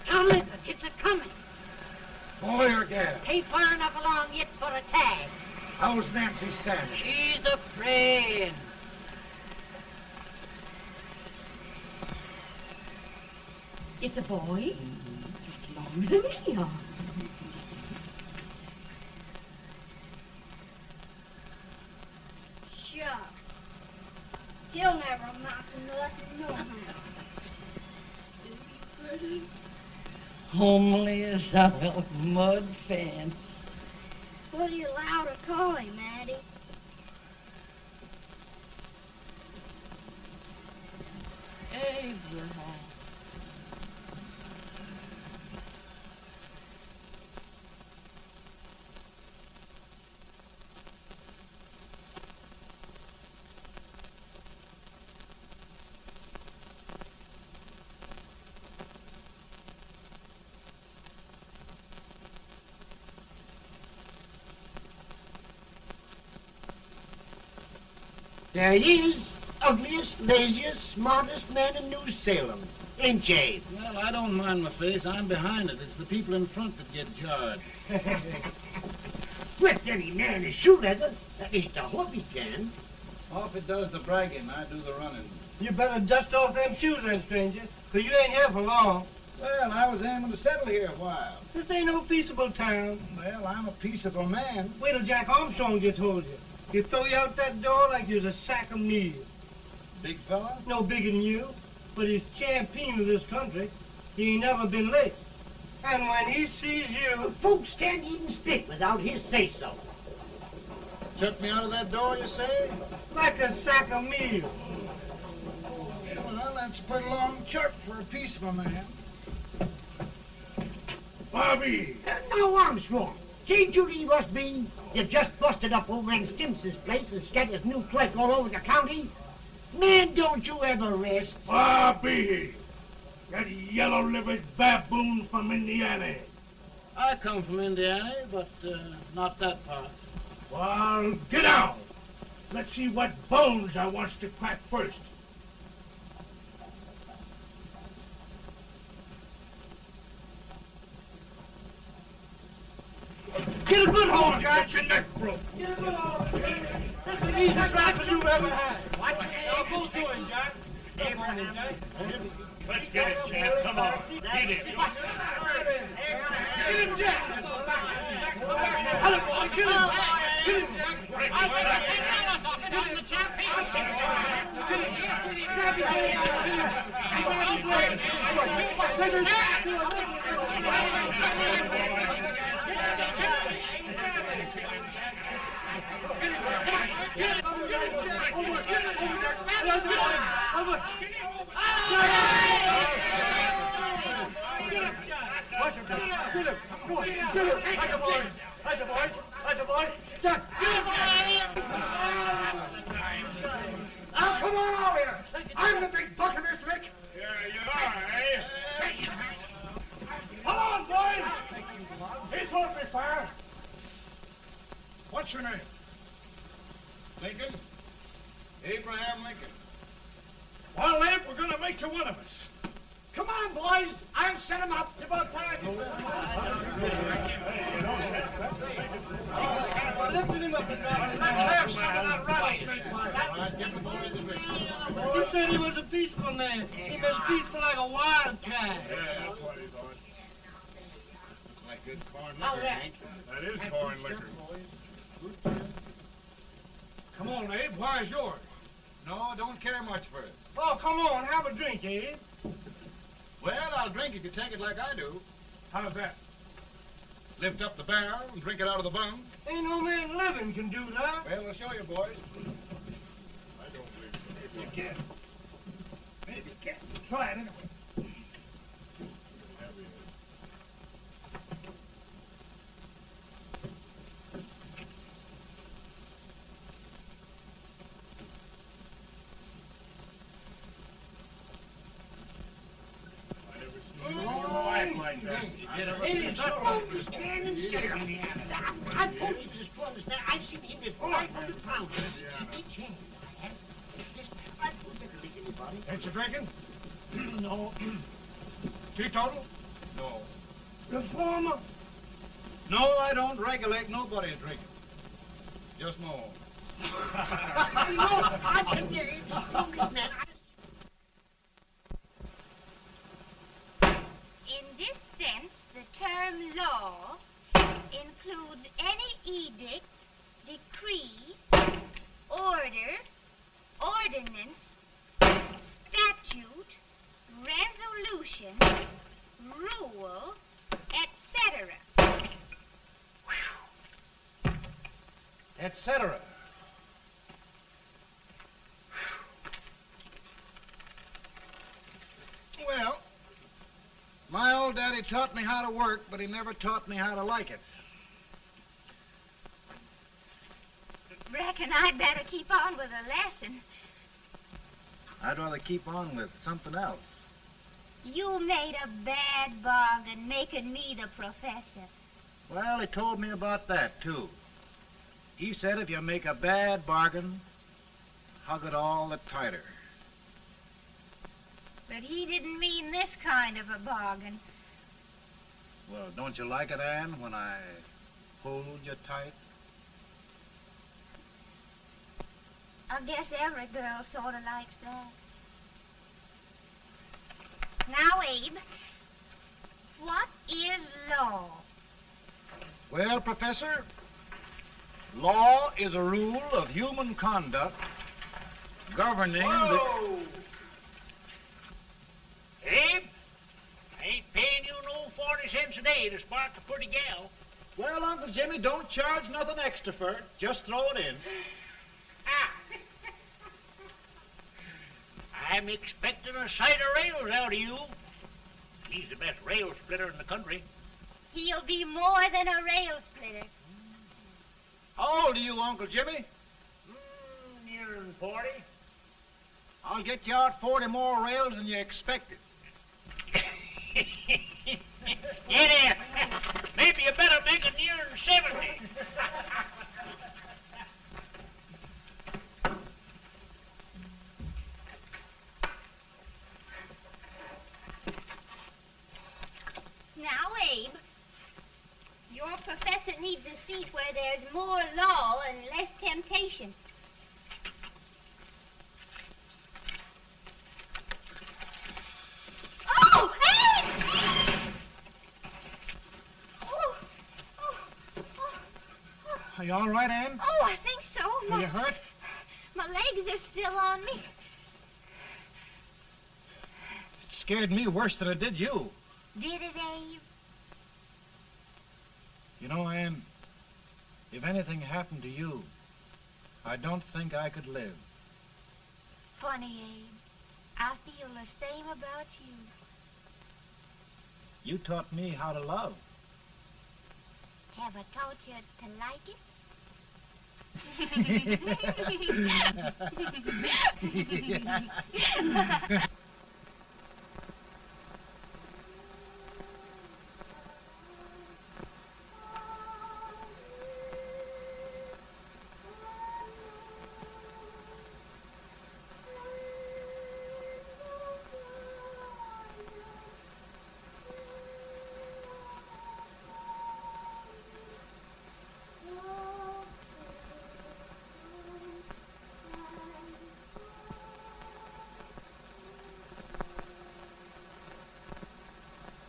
Tomlin, it's a-coming. Boy or gal? Ain't far enough along yet for a tag. How's Nancy standing? She's afraid. It's a boy, as long as a me are. Shucks. He'll never amount to nothing, no how. Homely as a mud fence. What do you allow to call him, Addie? Abraham. There he is, ugliest, laziest, smartest man in New Salem. Ain't ye? Well, I don't mind my face. I'm behind it. It's the people in front that get jarred. With any man is shoe leather, at least I hope he can. Off it does the bragging, I do the running. You better dust off them shoes then, stranger, 'cause you ain't here for long. Well, I was aiming to settle here a while. This ain't no peaceable town. Well, I'm a peaceable man. Wait till Jack Armstrong gets hold of you. He'll throw you out that door like you're a sack of meal. Big fella? No bigger than you, but he's champion of this country. He ain't never been late. And when he sees you... Folks can't even speak without his say-so. Shut me out of that door, you say? like a sack of meal. Well, that's pretty long chart for a peaceful man. Bobby! Now, Armstrong, see Judy must be. You just busted up old man Stimson's place and scattered new clerk all over the county. Man, don't you ever rest. Bobby! That yellow-livered baboon from Indiana. I come from Indiana, but not that part. Well, get out. Let's see what bones I wants to crack first. Get a good hold, Jack. Get your neck broke. Get a good hold. That's the easiest rifle you've ever had. Watch it. Now, go to it, Jack. Come on, Jack. Let's get it, Jack. Come on. Get it. Get him, Jack. Hello, boy. Kill him. Kill him, Jack. Break his back. Now, come on over here. I'm the big buck of this lick. Yeah, you are, eh? Come on, boys. He's open fire. What's your name? Lincoln? Abraham Lincoln. Well, Abe, we're going to make you one of us. Come on, boys. I'll set him up. It's about time. Lifting him up and down. Let's have some of that rattlesnake. You said he was a peaceful man. He was peaceful like a wildcat. Yeah, that's what he thought. Looks like good corn How's liquor, that? Hank. That is corn liquor. Come on, Abe. Where's yours? No, don't care much for it. Oh, come on. Have a drink, Abe. Well, I'll drink if you take it like I do. How's that? Lift up the barrel and drink it out of the bung. Ain't no man living can do that. Well, we'll show you, boys. I don't believe so. Maybe you can. Maybe you can. Try it anyway. Stand and sit on me. I told you this to understand. I've seen him with 500 pounds. Each hand. I don't lick anybody. Ain't you drinking? No. Teetotal? No. Reformer. No, I don't regulate nobody's drinking. Just my own. I can get it. Man. In this sense, the term law includes any edict, decree, order, ordinance, statute, resolution, rule, etc. Etc. Well, my old daddy taught me how to work, but he never taught me how to like it. Reckon I'd better keep on with the lesson. I'd rather keep on with something else. You made a bad bargain making me the professor. Well, he told me about that, too. He said if you make a bad bargain, hug it all the tighter. But he didn't mean this kind of a bargain. Well, don't you like it, Anne, when I hold you tight? I guess every girl sort of likes that. Now, Abe, what is law? Well, Professor, law is a rule of human conduct governing Whoa! Abe, I ain't paying you no 40 cents a day to spark a pretty gal. Well, Uncle Jimmy, don't charge nothing extra for it. Just throw it in. Ah. I'm expecting a sight of rails out of you. He's the best rail splitter in the country. He'll be more than a rail splitter. How old are you, Uncle Jimmy? Nearing 40. I'll get you out 40 more rails than you expected. Get in. Maybe you better make it nearing 70. Now, Abe, your professor needs a seat where there's more law and less temptation. Oh, Abe! Oh, Are you all right, Anne? oh, I think so. Are you hurt? My legs are still on me. It scared me worse than it did you. Did it, Abe? You know, Anne, if anything happened to you, I don't think I could live. Funny, Abe. I feel the same about you. You taught me how to love. Have I taught you to like it?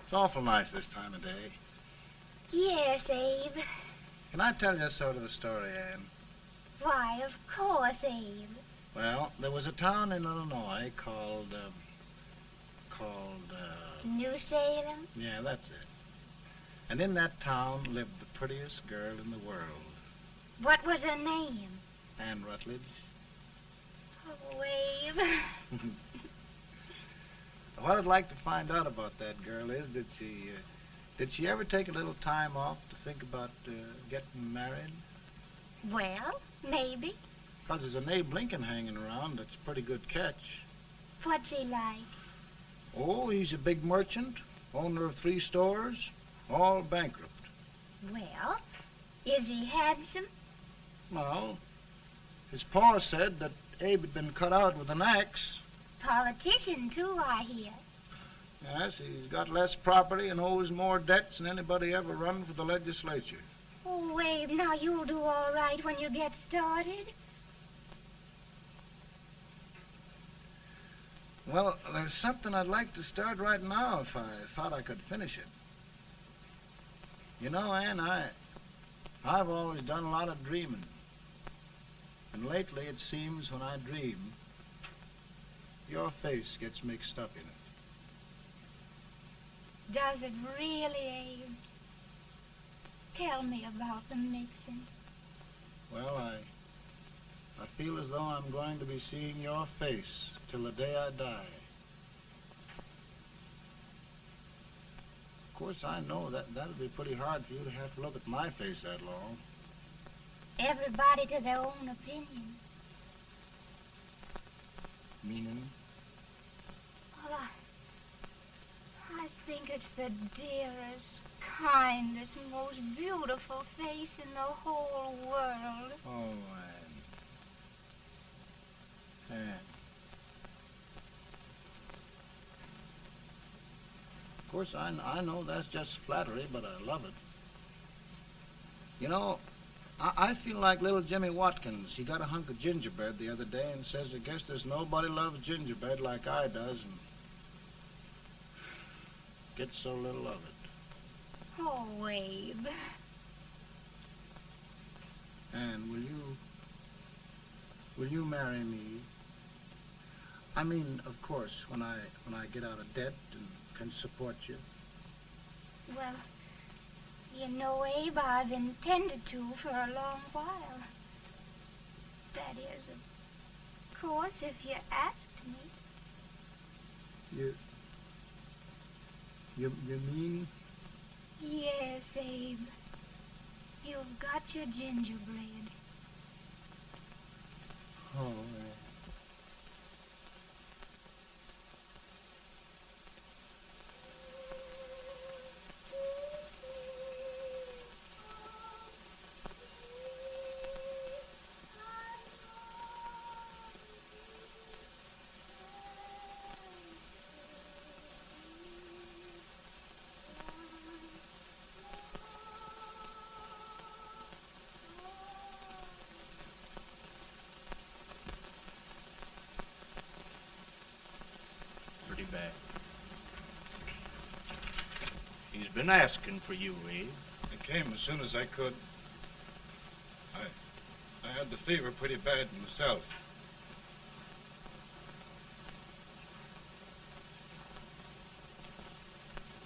It's awful nice this time of day. Yes, Abe. Can I tell you sort of a story, Anne? Why, of course, Abe. Well, there was a town in Illinois called, New Salem? yeah, that's it. And in that town lived the prettiest girl in the world, What was her name? Anne Rutledge. Oh, Abe. What I'd like to find out about that girl is, did she ever take a little time off to think about getting married? Well, maybe. Because there's an Abe Lincoln hanging around that's a pretty good catch. What's he like? Oh, he's a big merchant, owner of 3 stores. all bankrupt. Well, is he handsome? Well, his pa said that Abe had been cut out with an axe. Politician, too, I hear. Yes, he's got less property and owes more debts than anybody ever run for the legislature. Oh, Abe, now you'll do all right when you get started. Well, there's something I'd like to start right now if I thought I could finish it. You know, Ann, I've always done a lot of dreaming. And lately it seems when I dream, your face gets mixed up in it. Does it really, Abe? Tell me about the mixing. Well, I feel as though I'm going to be seeing your face till the day I die. Of course, I know that'll be pretty hard for you to have to look at my face that long. Everybody to their own opinion. Meaning? Well, I think it's the dearest, kindest, most beautiful face in the whole world. Oh, Ann. Of course, I know that's just flattery, but I love it. You know, I feel like little Jimmy Watkins. He got a hunk of gingerbread the other day and says, I guess there's nobody loves gingerbread like I does, and gets so little of it. Oh, Abe. Ann, will you marry me? I mean, of course, when I get out of debt and can support you. Well, you know, Abe, I've intended to for a long while. That is, of course, if you asked me. You mean? Yes, Abe. You've got your gingerbread. Oh, Pretty bad. He's been asking for you, Abe. I came as soon as I could. I had the fever pretty bad myself.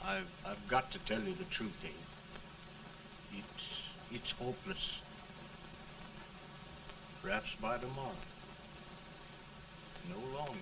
I've got to tell you the truth, Abe. It's hopeless. Perhaps by tomorrow. No longer, Abe.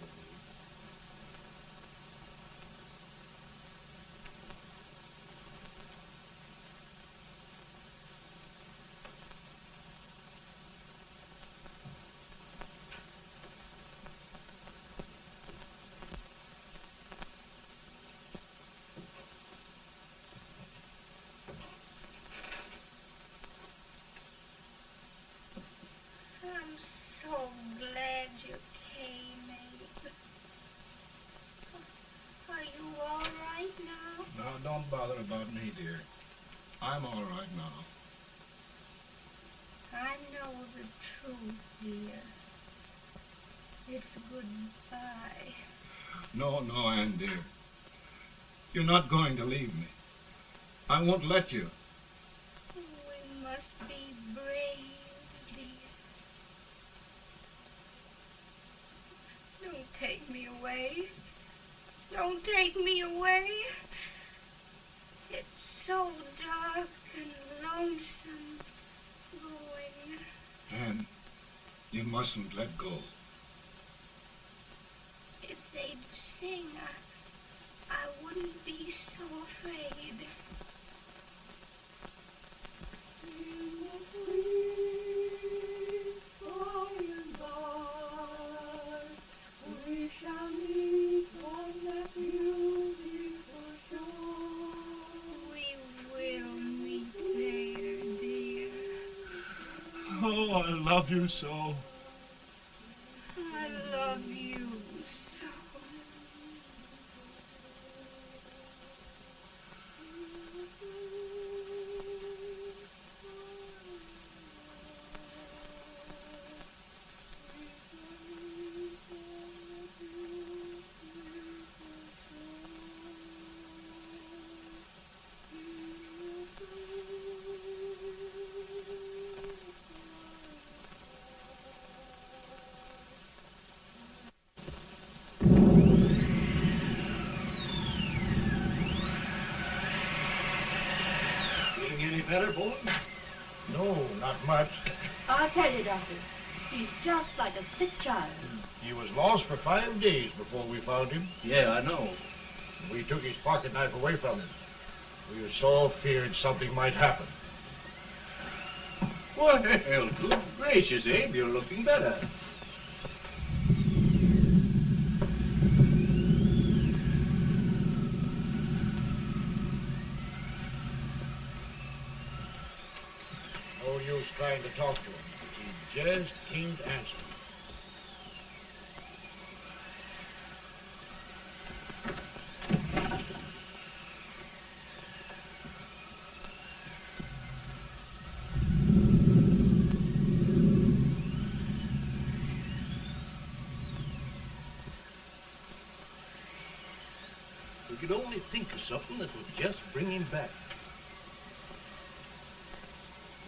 I'm so glad you came, Abe. Are you all right now? Now, don't bother about me, dear. I'm all right now. I know the truth, dear. It's goodbye. No, Ann, dear. You're not going to leave me. I won't let you. We must be brave, dear. Don't take me away. Don't take me away. It's so dark and lonesome going. Ann, you mustn't let go. If they'd sing, I wouldn't be so afraid. We I love you so. I love you so. Feeling any better, boy? No, not much. I'll tell you, Doctor, he's just like a sick child. He was lost for 5 days before we found him. Yeah, I know. We took his pocket knife away from him. We were so feared something might happen. Well, good gracious, Abe, you're looking better. No use trying to talk to him. He just can't answer. We could only think of something that would just bring him back.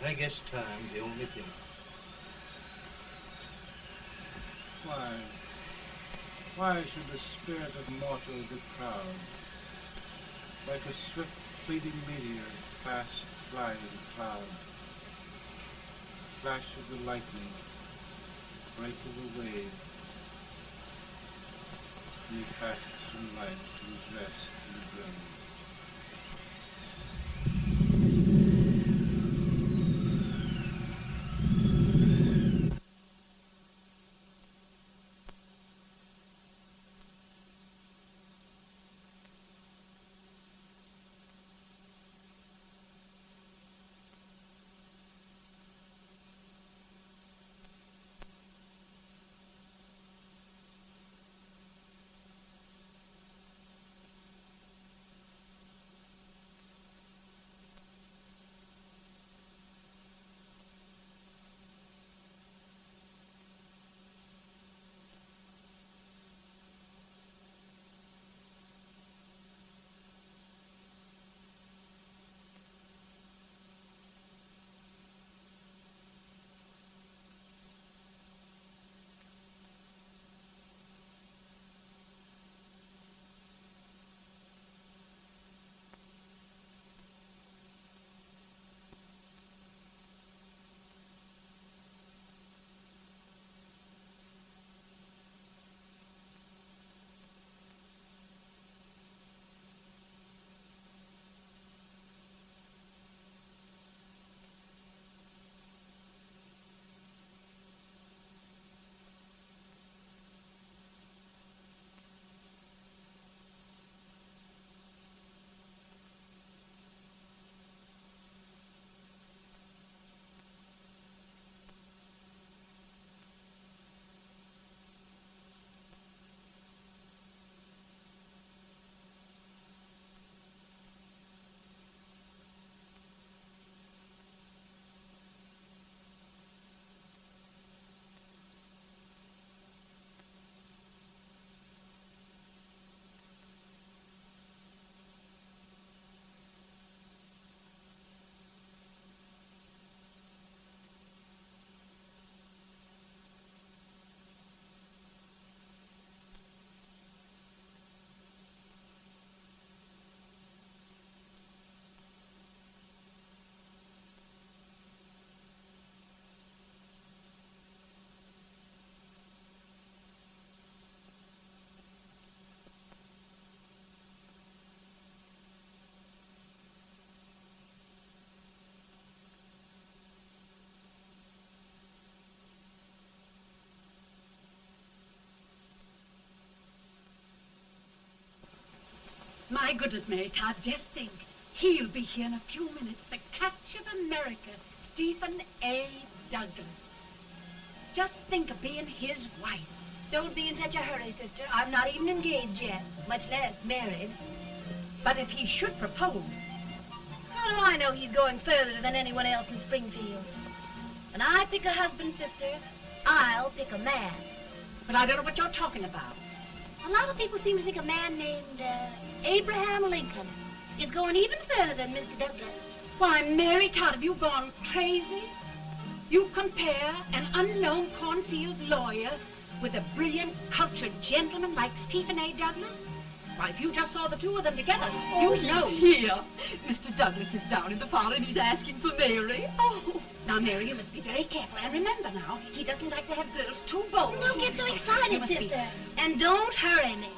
I guess time's the only thing. Why should the spirit of mortal be proud? Like a swift fleeting meteor, fast flying cloud. Flash of the lightning, break of the wave. He passes from life to his rest in the grave. My goodness, Mary Todd, just think. He'll be here in a few minutes. The catch of America, Stephen A. Douglas. Just think of being his wife. Don't be in such a hurry, sister. I'm not even engaged yet, much less married. But if he should propose, How do I know he's going further than anyone else in Springfield? When I pick a husband, sister, I'll pick a man. but I don't know what you're talking about. A lot of people seem to think a man named Abraham Lincoln is going even further than Mr. Douglas. Why, Mary Todd, have you gone crazy? You compare an unknown cornfield lawyer with a brilliant, cultured gentleman like Stephen A. Douglas? Why, if you just saw the two of them together, you'd know. Here. Mr. Douglas is down in the parlor and he's asking for Mary. Oh, now, Mary, you must be very careful. And remember now, he doesn't like to have girls too bold. Don't get so You excited, must be- sister. And don't hurry me.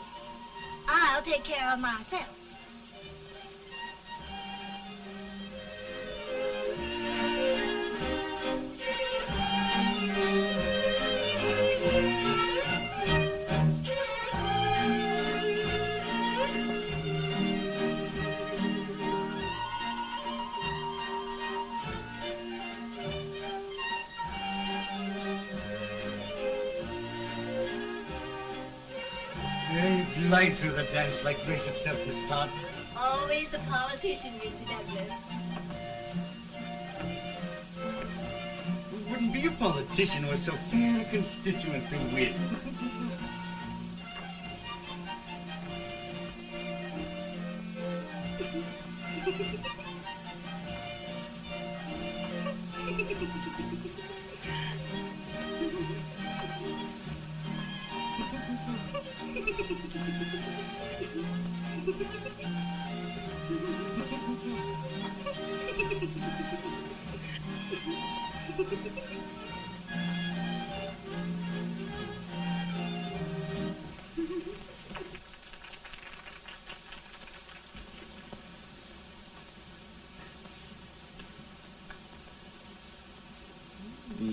I'll take care of myself. You glide through the dance like grace itself, Miss Todd. Always the politician, Mr. Douglas. We wouldn't be a politician with so fair a constituent to win.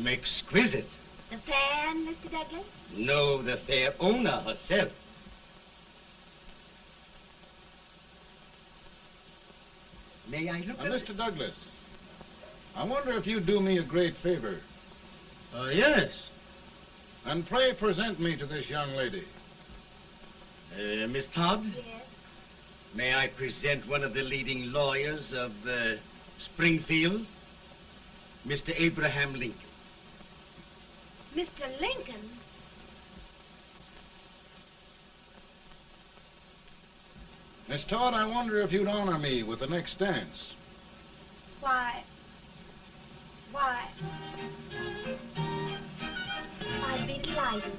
Exquisite. The fan, Mr. Douglas? No, the fair owner herself. May I look at Mr. Douglas, I wonder if you'd do me a great favor. Yes. And pray present me to this young lady. Miss Todd? Yes. May I present one of the leading lawyers of Springfield, Mr. Abraham Lincoln. Mr. Lincoln? Miss Todd, I wonder if you'd honor me with the next dance. Why, I'd be delighted.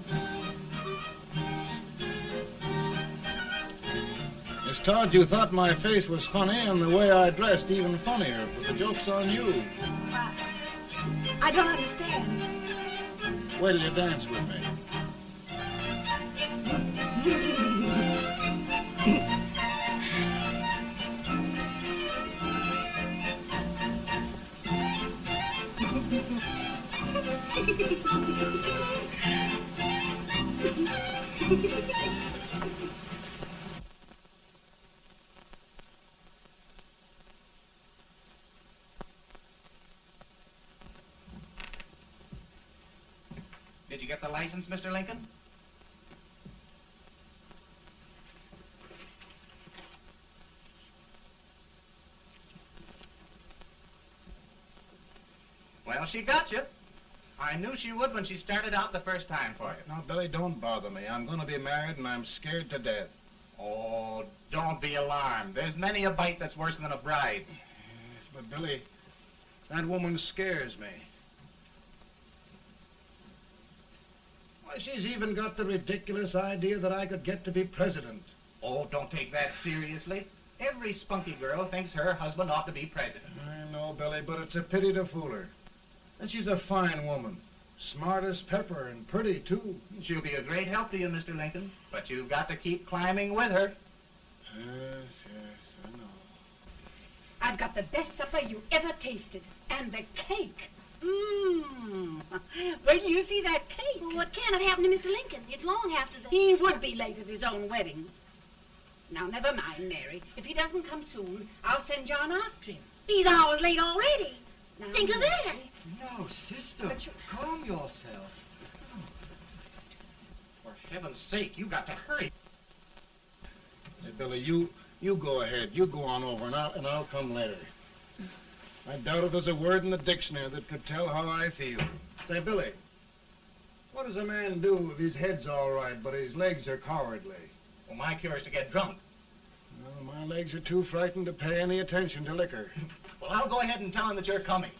Miss Todd, you thought my face was funny and the way I dressed even funnier, but the joke's on you. I don't understand. Wait till you dance with me. Did you get the license, Mr. Lincoln? Well, she got you. I knew she would when she started out the first time for you. Now, Billy, don't bother me. I'm going to be married and I'm scared to death. Oh, don't be alarmed. There's many a bite that's worse than a bride. Yes, but Billy, that woman scares me. Why, she's even got the ridiculous idea that I could get to be president. Oh, don't take that seriously. Every spunky girl thinks her husband ought to be president. I know, Billy, but it's a pity to fool her. And she's a fine woman. Smart as pepper and pretty, too. She'll be a great help to you, Mr. Lincoln. But you've got to keep climbing with her. Yes, I know. I've got the best supper you ever tasted. And the cake. Mmm. Wait till you see that cake. Well, what can have happened to Mr. Lincoln? It's long after the... He would be late at his own wedding. Now, never mind, Mary. If he doesn't come soon, I'll send John after him. He's hours late already. Now, Think of that. No, sister, But you- calm yourself. heaven's sake, you got to hurry. Hey, Billy, you go ahead. You go on over, and I'll come later. I doubt if there's a word in the dictionary that could tell how I feel. Say, Billy, what does a man do if his head's all right, but his legs are cowardly? Well, my cure is to get drunk. Well, my legs are too frightened to pay any attention to liquor. Well, I'll go ahead and tell him that you're coming.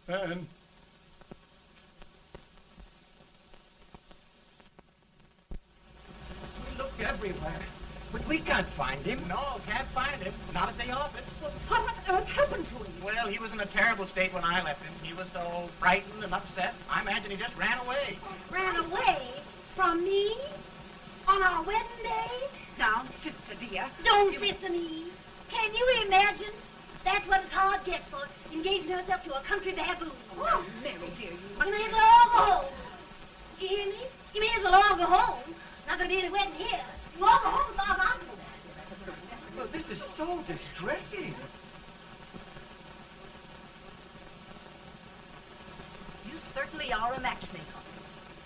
Ben. We looked everywhere, but we can't find him. No, can't find him. Not at the office. Well, what on earth happened to him? Well, he was in a terrible state when I left him. He was so frightened and upset. I imagine he just ran away. Ran away from me on our wedding day? Now, sister dear. Don't listen, Eve. Can you imagine? That's what it's hard gets for engaging herself to a country baboon. Oh, Mary, dear, You may as well all go home. You hear me? You may as well all go home. Not gonna be any wedding here. You all go home as far as I'm concerned. Well, this is so distressing. You certainly are a matchmaker.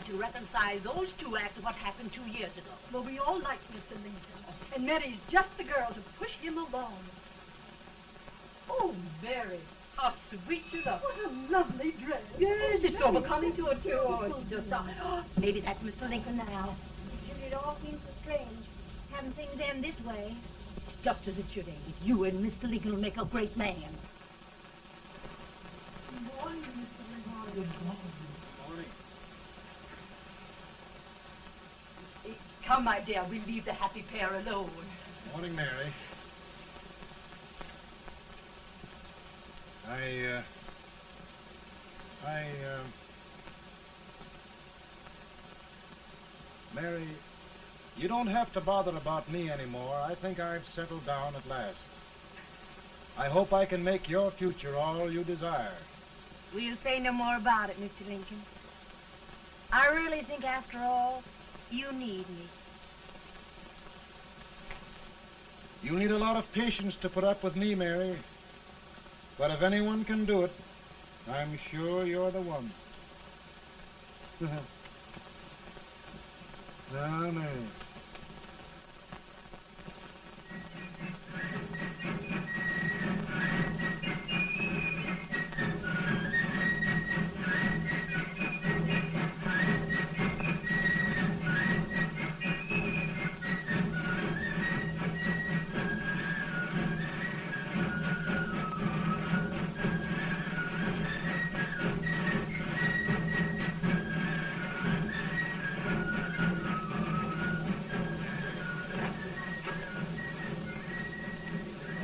To reconcile those two after what happened 2 years ago. Well, we all like Mr. Lincoln. And Mary's just the girl to push him along. Oh, Mary, how sweet you look. What a lovely dress. Yes, it's so becoming to her, too. Oh, it's just... Maybe that's Mr. Lincoln now. It all seems so strange, having things end this way. It's just as it should end. You and Mr. Lincoln will make a great man. Good morning, Mr. Lincoln. Good morning. Come, my dear, we'll leave the happy pair alone. Morning, Mary. Mary, you don't have to bother about me anymore. I think I've settled down at last. I hope I can make your future all you desire. We'll say no more about it, Mr. Lincoln. I really think, after all, you need me. You need a lot of patience to put up with me, Mary. But if anyone can do it, I'm sure you're the one. Now, Mary.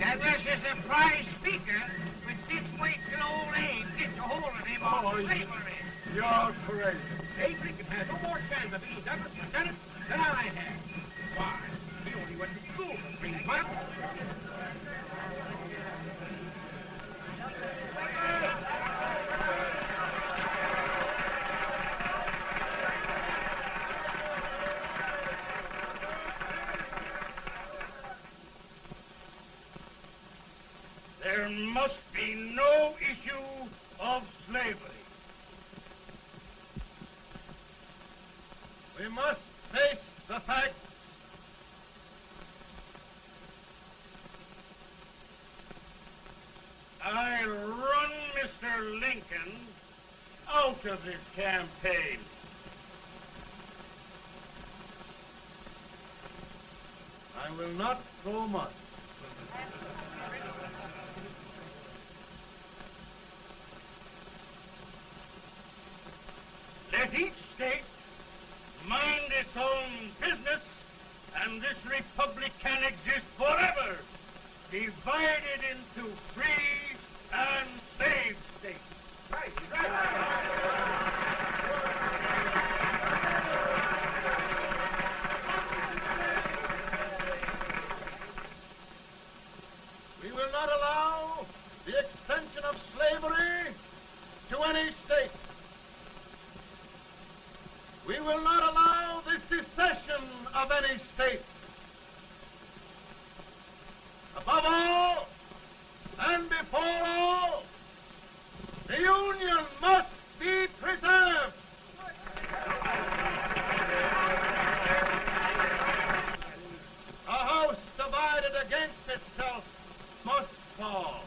Douglas is a prize speaker, but this way till old Abe gets a hold of him on slavery. You're crazy. Abe Lincoln has no more chance of being Douglas Lieutenant than I have. Why? He only went to school for 3 months. There must be no issue of slavery. We must face the fact I run Mr. Lincoln out of this campaign. I will not throw much. Let each state mind its own business, and this republic can exist forever, divided into free and slave states. Right, We will not allow any state. We will not allow the secession of any state. Above all, and before all, the Union must be preserved. A house divided against itself must fall.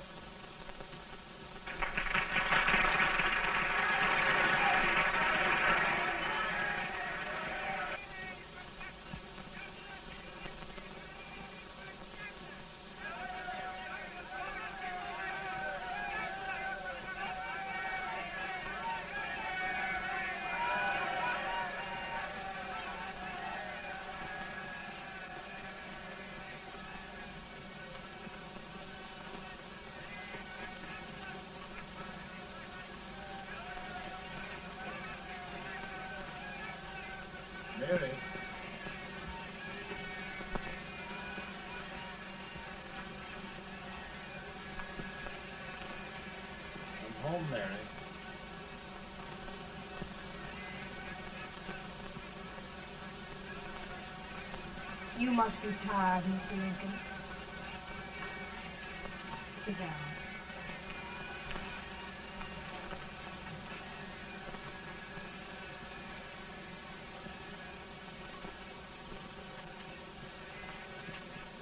Mary. I'm home, Mary. You must be tired, Mr. Lincoln. Sit down.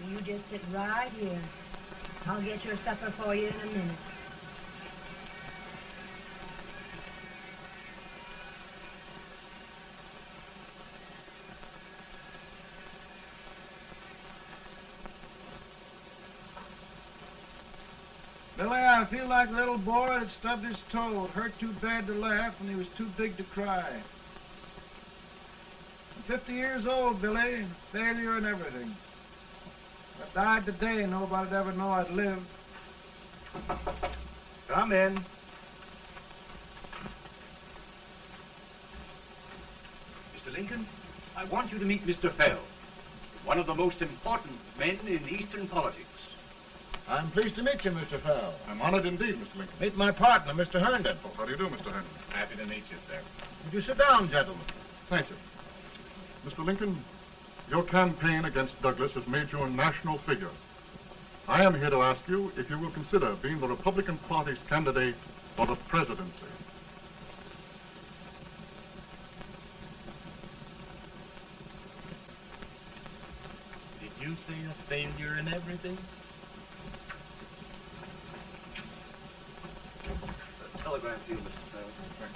You just sit right here. I'll get your supper for you in a minute. Billy, I feel like a little boy that stubbed his toe. It hurt too bad to laugh and he was too big to cry. I'm 50 years old, Billy. Failure and everything. If I died today, nobody'd ever know I'd lived. Come in. Mr. Lincoln, I want you to meet Mr. Fell, one of the most important men in Eastern politics. I'm pleased to meet you, Mr. Fell. I'm honored indeed, Mr. Lincoln. Meet my partner, Mr. Herndon. Oh, how do you do, Mr. Herndon? Happy to meet you, sir. Would you sit down, gentlemen? Thank you. Mr. Lincoln, your campaign against Douglas has made you a national figure. I am here to ask you if you will consider being the Republican Party's candidate for the presidency. Did you say a failure in everything? A telegram to you, Mr. Fell. Thank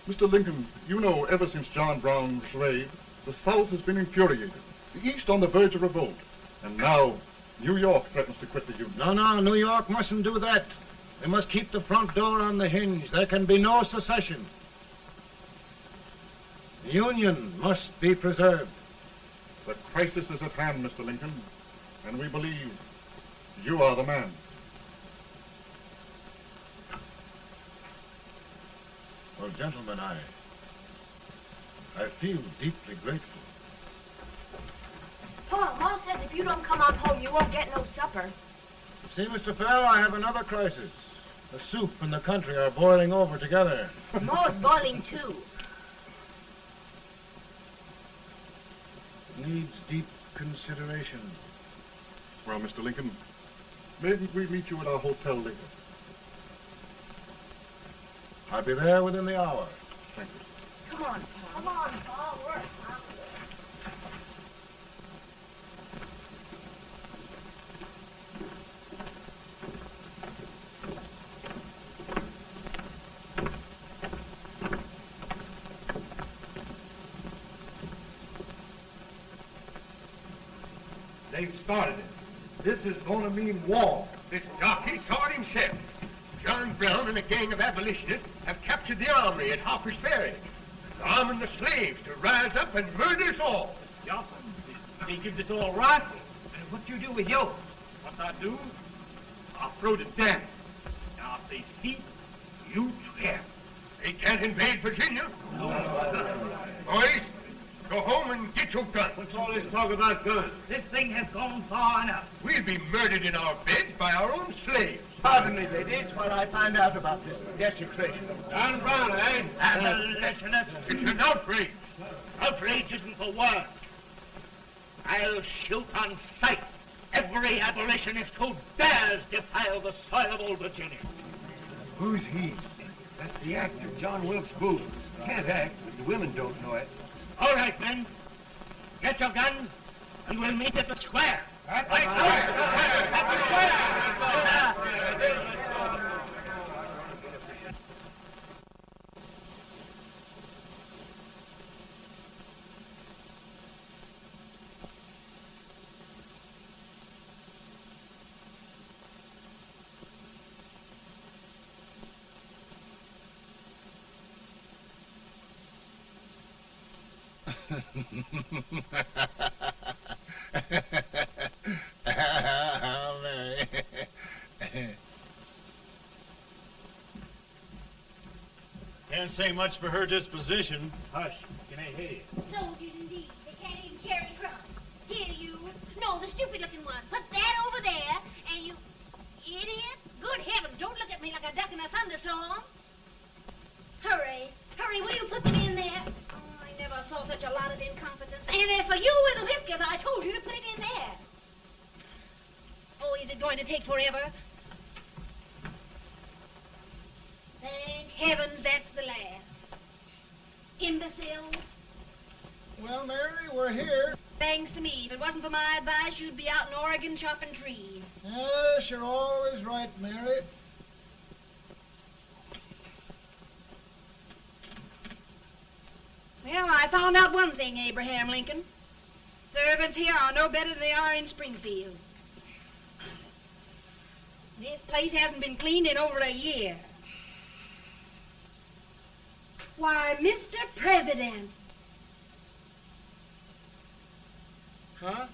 you. Mr. Lincoln, you know ever since John Brown was slaved, the South has been infuriated, the East on the verge of revolt, and now New York threatens to quit the Union. No, New York mustn't do that. We must keep the front door on the hinge. There can be no secession. The Union must be preserved. The crisis is at hand, Mr. Lincoln, and we believe you are the man. Well, gentlemen, I feel deeply grateful. Pa, Ma says if you don't come on home, you won't get no supper. See, Mr. Fell, I have another crisis. The soup and the country are boiling over together. Ma's boiling too. Needs deep consideration. Well, Mr. Lincoln, maybe we meet you at our hotel later. I'll be there within the hour. Thank you. Come on, Pa. Come on, Pa. We're hungry. They've started it. This is going to mean war. This jockey saw it himself. John Brown and a gang of abolitionists have captured the armory at Harper's Ferry. They're arming the slaves to rise up and murder us all. Yeah, they give us all rifles. And what you do with yours? What I do? I'll throw the damn. Now, if they speak, you swear. They can't invade Virginia. Boys, Go home and get your gun. What's all this talk about guns? This thing has gone far enough. We'll be murdered in our beds by our own slaves. Pardon me, ladies, while I find out about this desecration of John Brown, eh? Abolitionist. It's an outrage. Outrage isn't the word. I'll shoot on sight every abolitionist who dares defile the soil of Old Virginia. Who's he? That's the actor, John Wilkes Booth. Can't act, but the women don't know it. All right, men. Get your guns, and we'll meet at the square. At the Mary. Can't say much for her disposition. Hush, can I hear you? Soldiers indeed. They can't even carry crumbs. Here, you. No, the stupid-looking one. Put that over there, and you... Idiot. Good heavens, don't look at me like a duck in a thunderstorm. Hurry. Hurry, will you put them in there? Oh, I never saw such a lot of incompetence. And as for you with the whiskers, I told you to put it in there. Oh, is it going to take forever? Thank heavens that's the last. Imbecile. Well, Mary, we're here. Thanks to me. If it wasn't for my advice, you'd be out in Oregon chopping trees. Yes, you're always right, Mary. Well, I found out one thing, Abraham Lincoln. Servants here are no better than they are in Springfield. This place hasn't been cleaned in over a year. Why, Mr. President. Huh?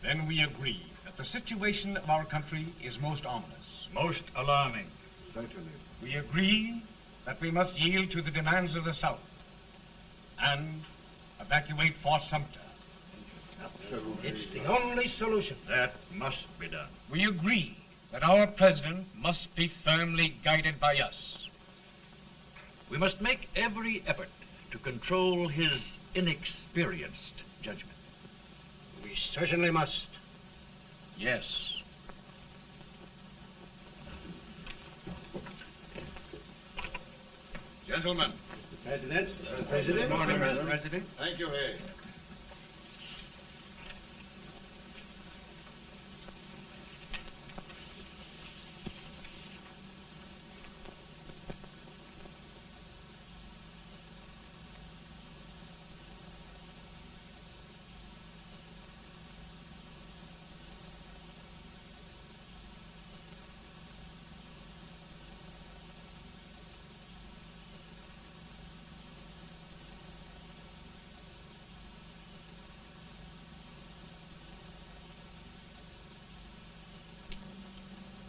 Then we agree that the situation of our country is most ominous. Most alarming. Certainly. We agree that we must yield to the demands of the South and evacuate Fort Sumter. It's the only solution. That must be done. We agree that our president must be firmly guided by us. We must make every effort to control his inexperienced judgment. We certainly must. Yes. Gentlemen. Mr. President. Mr. President. Good morning, Mr. President. Thank you, Hay.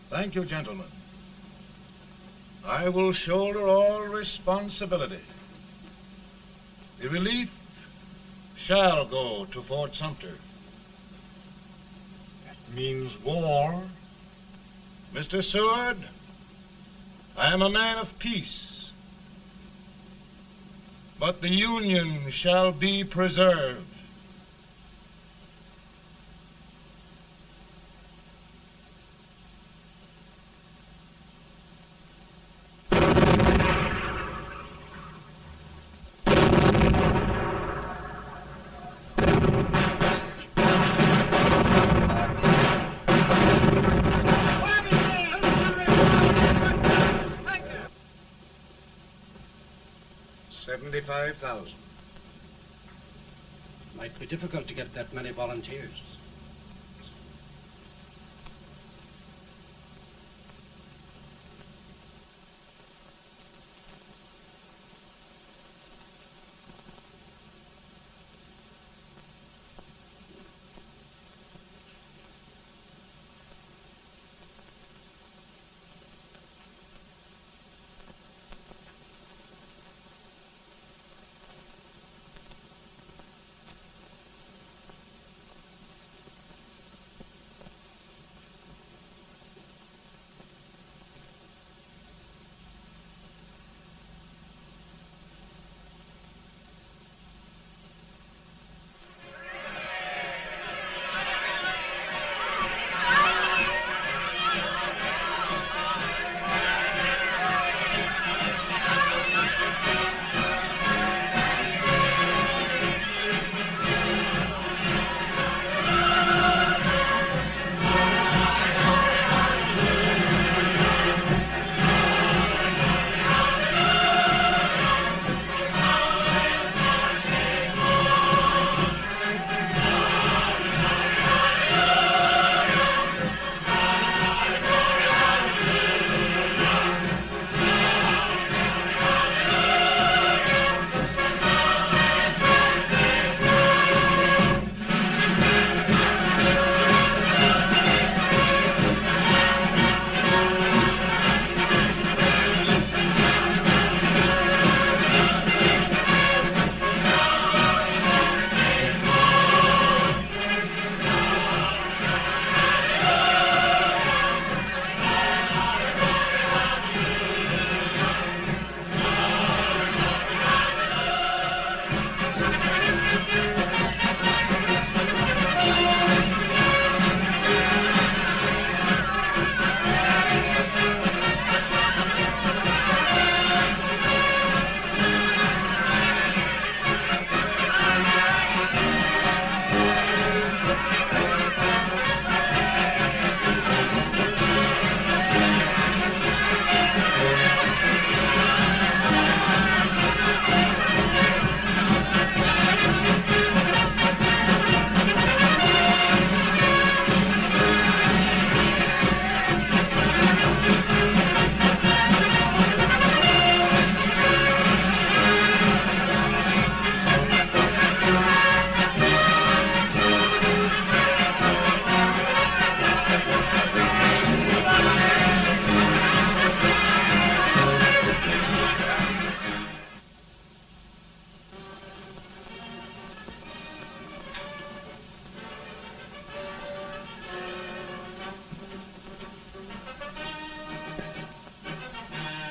Thank you, gentlemen. I will shoulder all responsibility. The relief shall go to Fort Sumter. That means war. Mr. Seward, I am a man of peace, but the Union shall be preserved. $75,000. Might be difficult to get that many volunteers.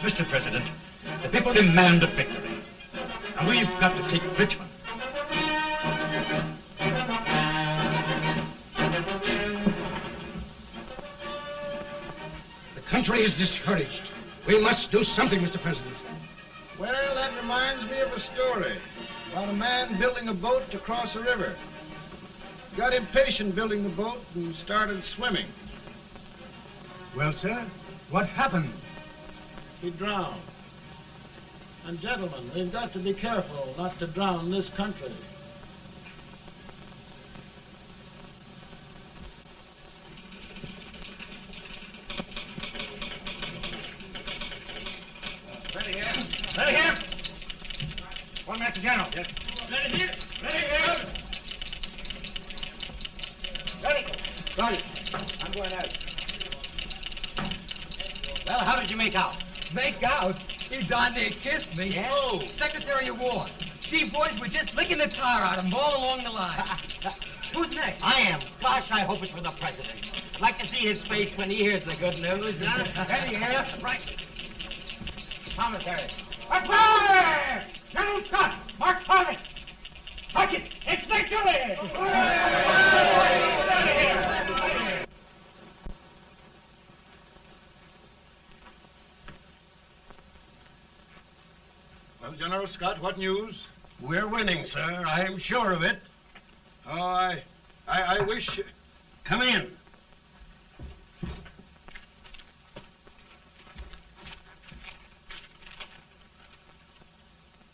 Mr. President, the people demand a victory. And we've got to take Richmond. The country is discouraged. We must do something, Mr. President. Well, that reminds me of a story about a man building a boat to cross a river. Got impatient building the boat and started swimming. Well, sir, what happened? He drowned. And gentlemen, we've got to be careful not to drown this country. Ready here. Ready here. One minute to General. Yes. Ready here. Ready here. Ready. Ready. I'm going out. Well, how did you make out? Make out? He darn near kissed me. Yeah? Oh, Secretary of War. Gee, boys, we're just licking the tar out of him all along the line. Who's next? I am. Gosh, I hope it's for the president. I'd like to see his face when he hears the good news, huh? Ready here. Right. Commissary. Fire! General Scott, Mark Harvey. Touch it. It's victory! Out of here. Well, General Scott, what news? We're winning, sir. I'm sure of it. Oh, I wish... Come in.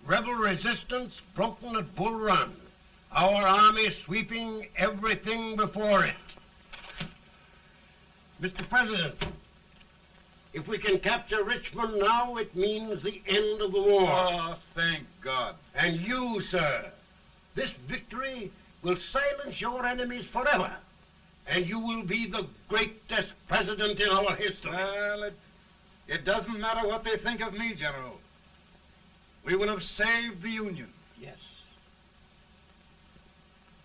Rebel resistance broken at Bull Run. Our army sweeping everything before it. Mr. President, if we can capture Richmond now, it means the end of the war. Oh, thank God. And you, sir, this victory will silence your enemies forever. And you will be the greatest president in our history. Well, it doesn't matter what they think of me, General. We will have saved the Union. Yes.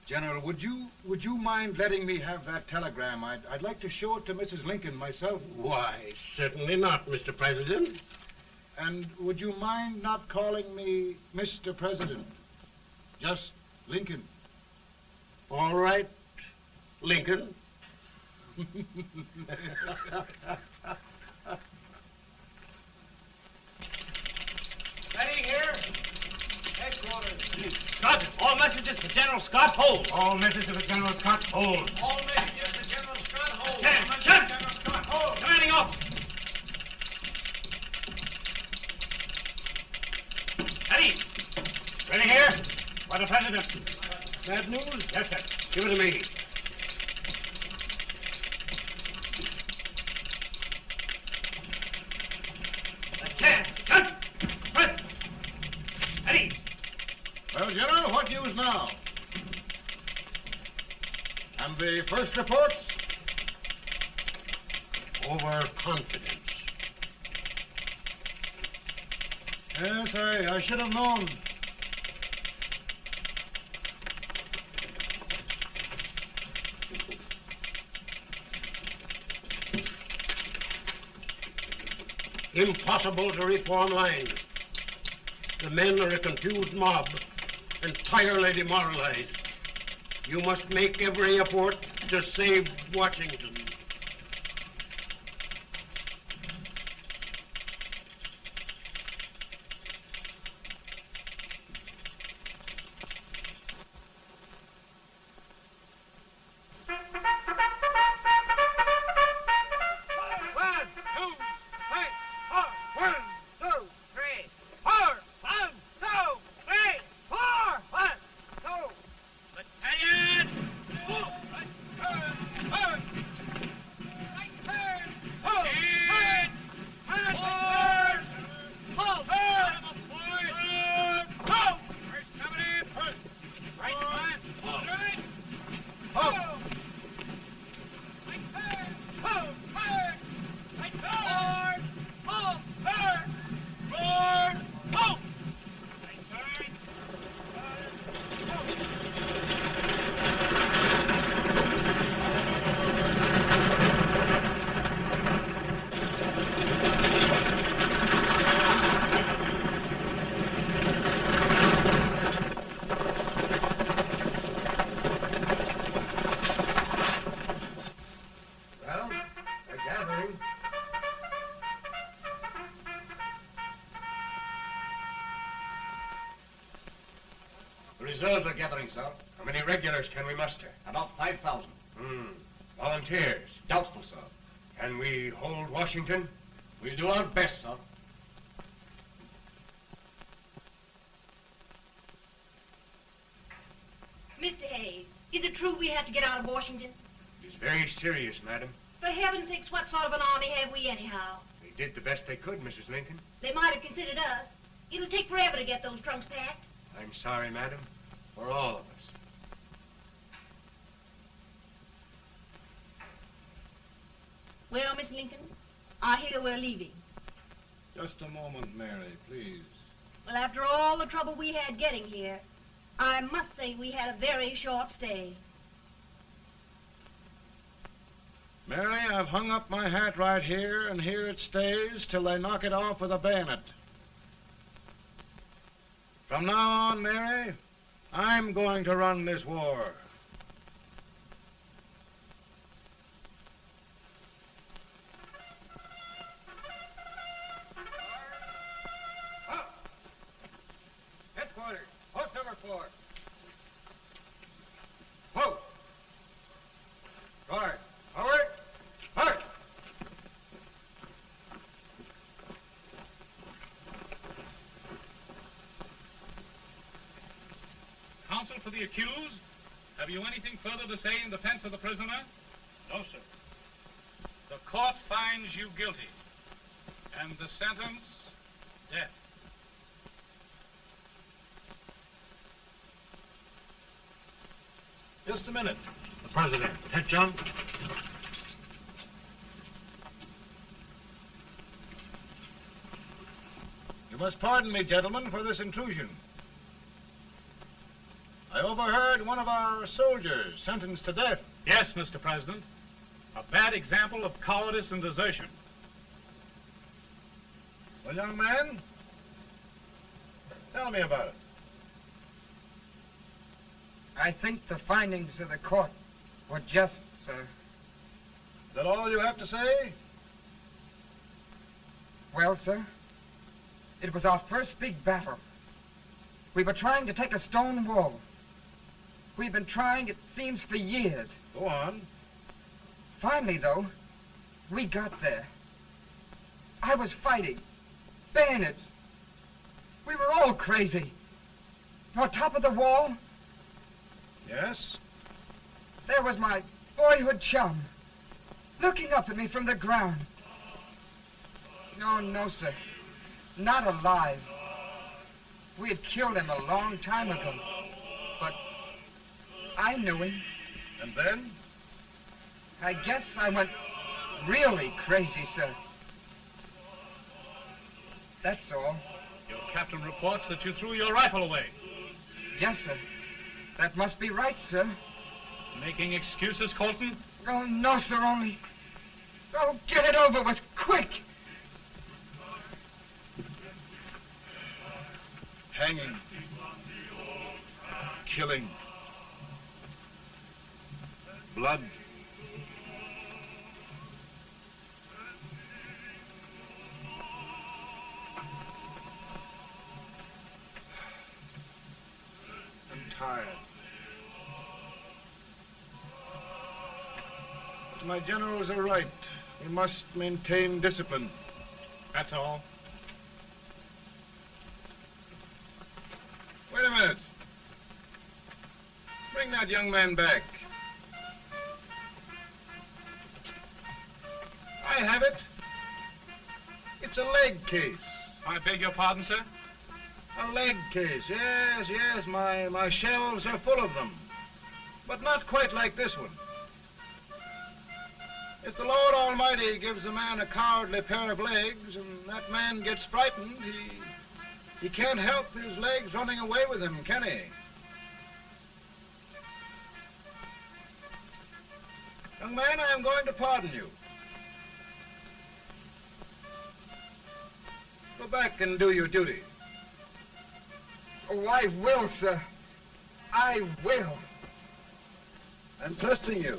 General, would you mind letting me have that telegram? I'd like to show it to Mrs. Lincoln myself. Why, certainly not, Mr. President. And would you mind not calling me Mr. President? Just Lincoln. All right, Lincoln. Ready here. Headquarters. Sergeant, all messages for General Scott, hold. All messages for General Scott, hold. All messages for General Scott, hold. General Scott, hold. Commanding officer. Ready. Ready here. For the President. Bad news? Yes, sir. Give it to me. Well, General, what news now? And the first reports? Overconfidence. Yes, I should have known. Impossible to reform lines. The men are a confused mob, entirely demoralized. You must make every effort to save Washington. Reserves are gathering, sir. How many regulars can we muster? About 5,000. Volunteers? Doubtful, sir. Can we hold Washington? We'll do our best, sir. Mr. Hayes, is it true we have to get out of Washington? It is very serious, madam. For heaven's sakes, what sort of an army have we anyhow? They did the best they could, Mrs. Lincoln. They might have considered us. It'll take forever to get those trunks packed. I'm sorry, madam, for all of us. Well, Miss Lincoln, I hear we're leaving. Just a moment, Mary, please. Well, after all the trouble we had getting here, I must say we had a very short stay. Mary, I've hung up my hat right here, and here it stays till they knock it off with a bayonet. From now on, Mary, I'm going to run this war. Headquarters, post number 4. Whoa! Guard, forward, march! Counsel for the accused, have you anything further to say in defense of the prisoner? No, sir. The court finds you guilty, and the sentence, death. Just a minute. The President. Head, John. You must pardon me, gentlemen, for this intrusion. I overheard one of our soldiers sentenced to death. Yes, Mr. President. A bad example of cowardice and desertion. Well, young man, tell me about it. I think the findings of the court were just, sir. Is that all you have to say? Well, sir, it was our first big battle. We were trying to take a stone wall. We've been trying, it seems, for years. Go on. Finally, though, we got there. I was fighting. Bayonets. We were all crazy. On top of the wall, Yes? there was my boyhood chum, looking up at me from the ground. No, sir. Not alive. We had killed him a long time ago. But I knew him. And then? I guess I went really crazy, sir. That's all. Your captain reports that you threw your rifle away. Yes, sir. That must be right, sir. Making excuses, Colton? Oh, no, sir, only... Oh, get it over with, quick! Hanging. Killing. Blood. I'm tired. My generals are right. We must maintain discipline. That's all. Wait a minute. Bring that young man back. I have it. It's a leg case. I beg your pardon, sir? A leg case, yes. My shelves are full of them. But not quite like this one. If the Lord Almighty gives a man a cowardly pair of legs and that man gets frightened, he can't help his legs running away with him, can he? Young man, I am going to pardon you. Go back and do your duty. Oh, I will, sir. I will. I'm trusting you.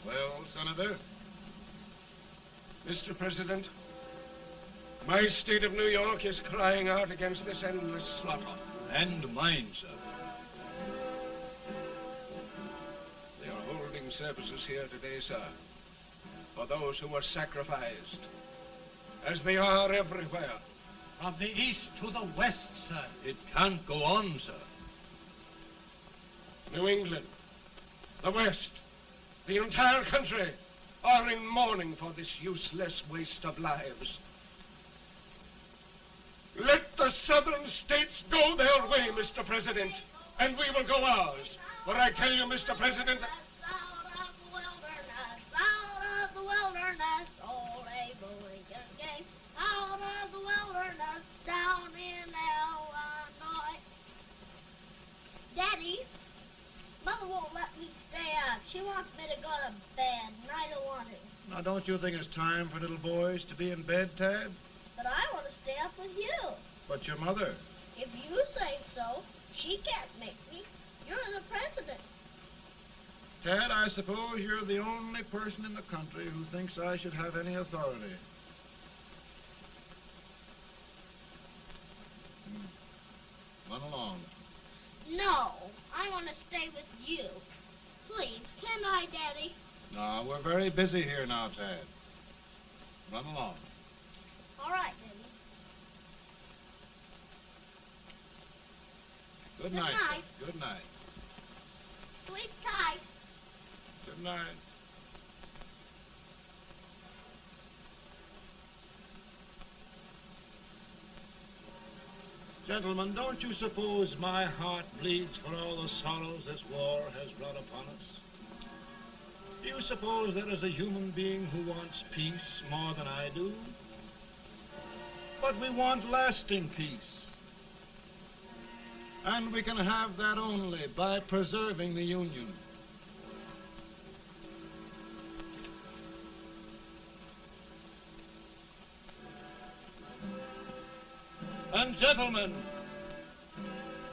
Well, Senator? Mr. President, My state of New York is crying out against this endless slaughter. And mine, sir. They are holding services here today, sir, for those who were sacrificed, as they are everywhere. From the east to the west, sir. It can't go on, sir. New England, the West, the entire country are in mourning for this useless waste of lives. Let the southern states go their way, Mr. President, and we will go ours. For I tell you, Mr. President, Out of the wilderness, old Abe Lincoln came. Out of the wilderness, down in Illinois. Daddy, Mother won't let me stay up. She wants me to go to bed, and I don't want to. Now, don't you think it's time for little boys to be in bed, Tad? But I want to stay up with you. But your mother. If you say so, she can't make me. You're the president. Tad, I suppose you're the only person in the country who thinks I should have any authority. Run along. No, I want to stay with you. Please, can I, Daddy? No, we're very busy here now, Tad. Run along. All right, Daddy. Good Good night. night. Good night. Sleep tight. Good night. Gentlemen, don't you suppose my heart bleeds for all the sorrows this war has brought upon us? Do you suppose there is a human being who wants peace more than I do? But we want lasting peace. And we can have that only by preserving the Union. And gentlemen,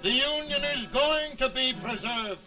the Union is going to be preserved.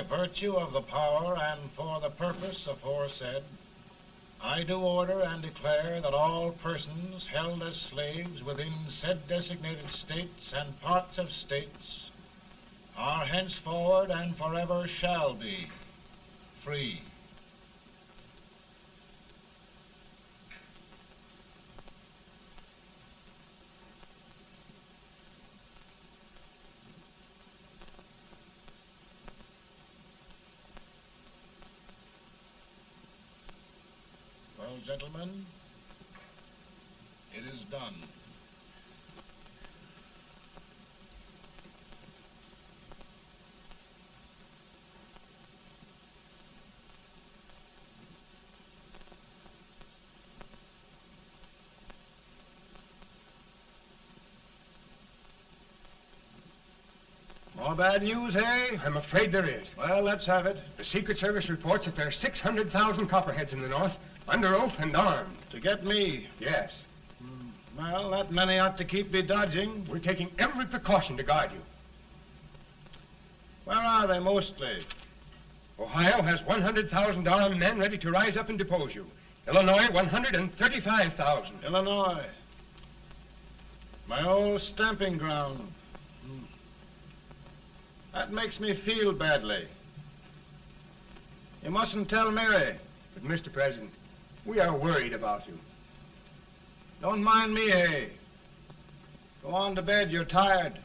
Virtue of the power and for the purpose aforesaid, I do order and declare that all persons held as slaves within said designated states and parts of states are henceforward and forever shall be free. Well, gentlemen, it is done. More bad news, hey? I'm afraid there is. Well, let's have it. The Secret Service reports that there are 600,000 copperheads in the North, under oath and armed. To get me? Yes. Well, that many ought to keep me dodging. We're taking every precaution to guard you. Where are they mostly? Ohio has 100,000 armed men ready to rise up and depose you. Illinois, 135,000. Illinois. My old stamping ground. That makes me feel badly. You mustn't tell Mary. But, Mr. President, we are worried about you. Don't mind me, eh? Go on to bed. You're tired.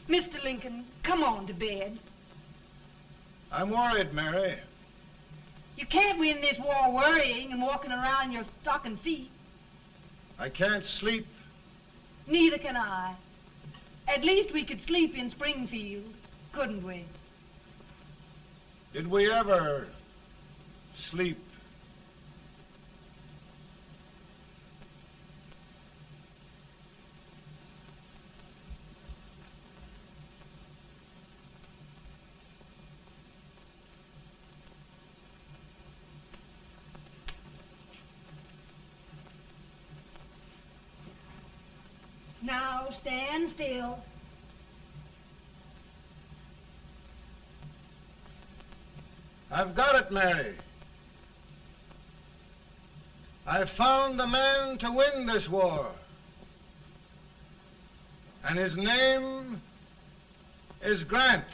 Mr. Lincoln, come on to bed. I'm worried, Mary. You can't win this war worrying and walking around in your stocking feet. I can't sleep. Neither can I. At least we could sleep in Springfield, couldn't we? Did we ever sleep? Now stand still. I've got it, Mary. I've found the man to win this war. And his name is Grant.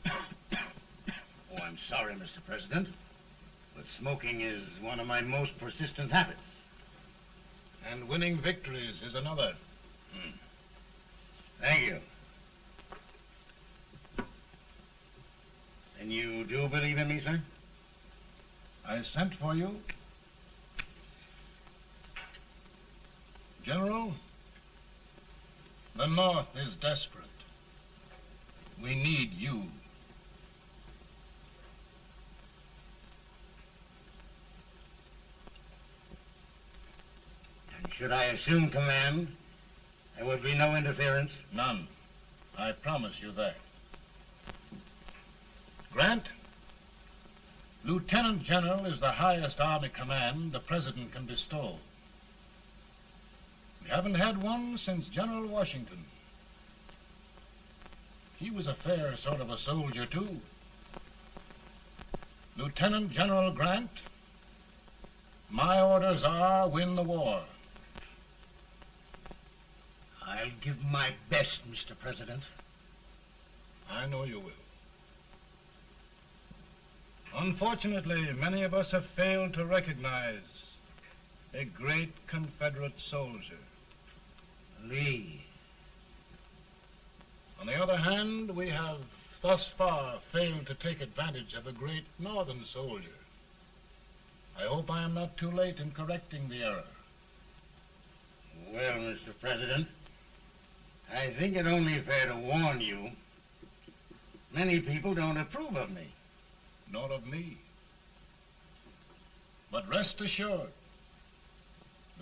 Oh, I'm sorry, Mr. President, but smoking is one of my most persistent habits. And winning victories is another. Thank you. And you do believe in me, sir? I sent for you. General, the North is desperate. We need you. And should I assume command, there would be no interference? None. I promise you that. Grant, Lieutenant General is the highest Army command the President can bestow. We haven't had one since General Washington. He was a fair sort of a soldier, too. Lieutenant General Grant, my orders are win the war. I'll give my best, Mr. President. I know you will. Unfortunately, many of us have failed to recognize a great Confederate soldier. Lee. On the other hand, we have thus far failed to take advantage of a great Northern soldier. I hope I am not too late in correcting the error. Well, Mr. President, I think it only fair to warn you. Many people don't approve of me. Nor of me. But rest assured,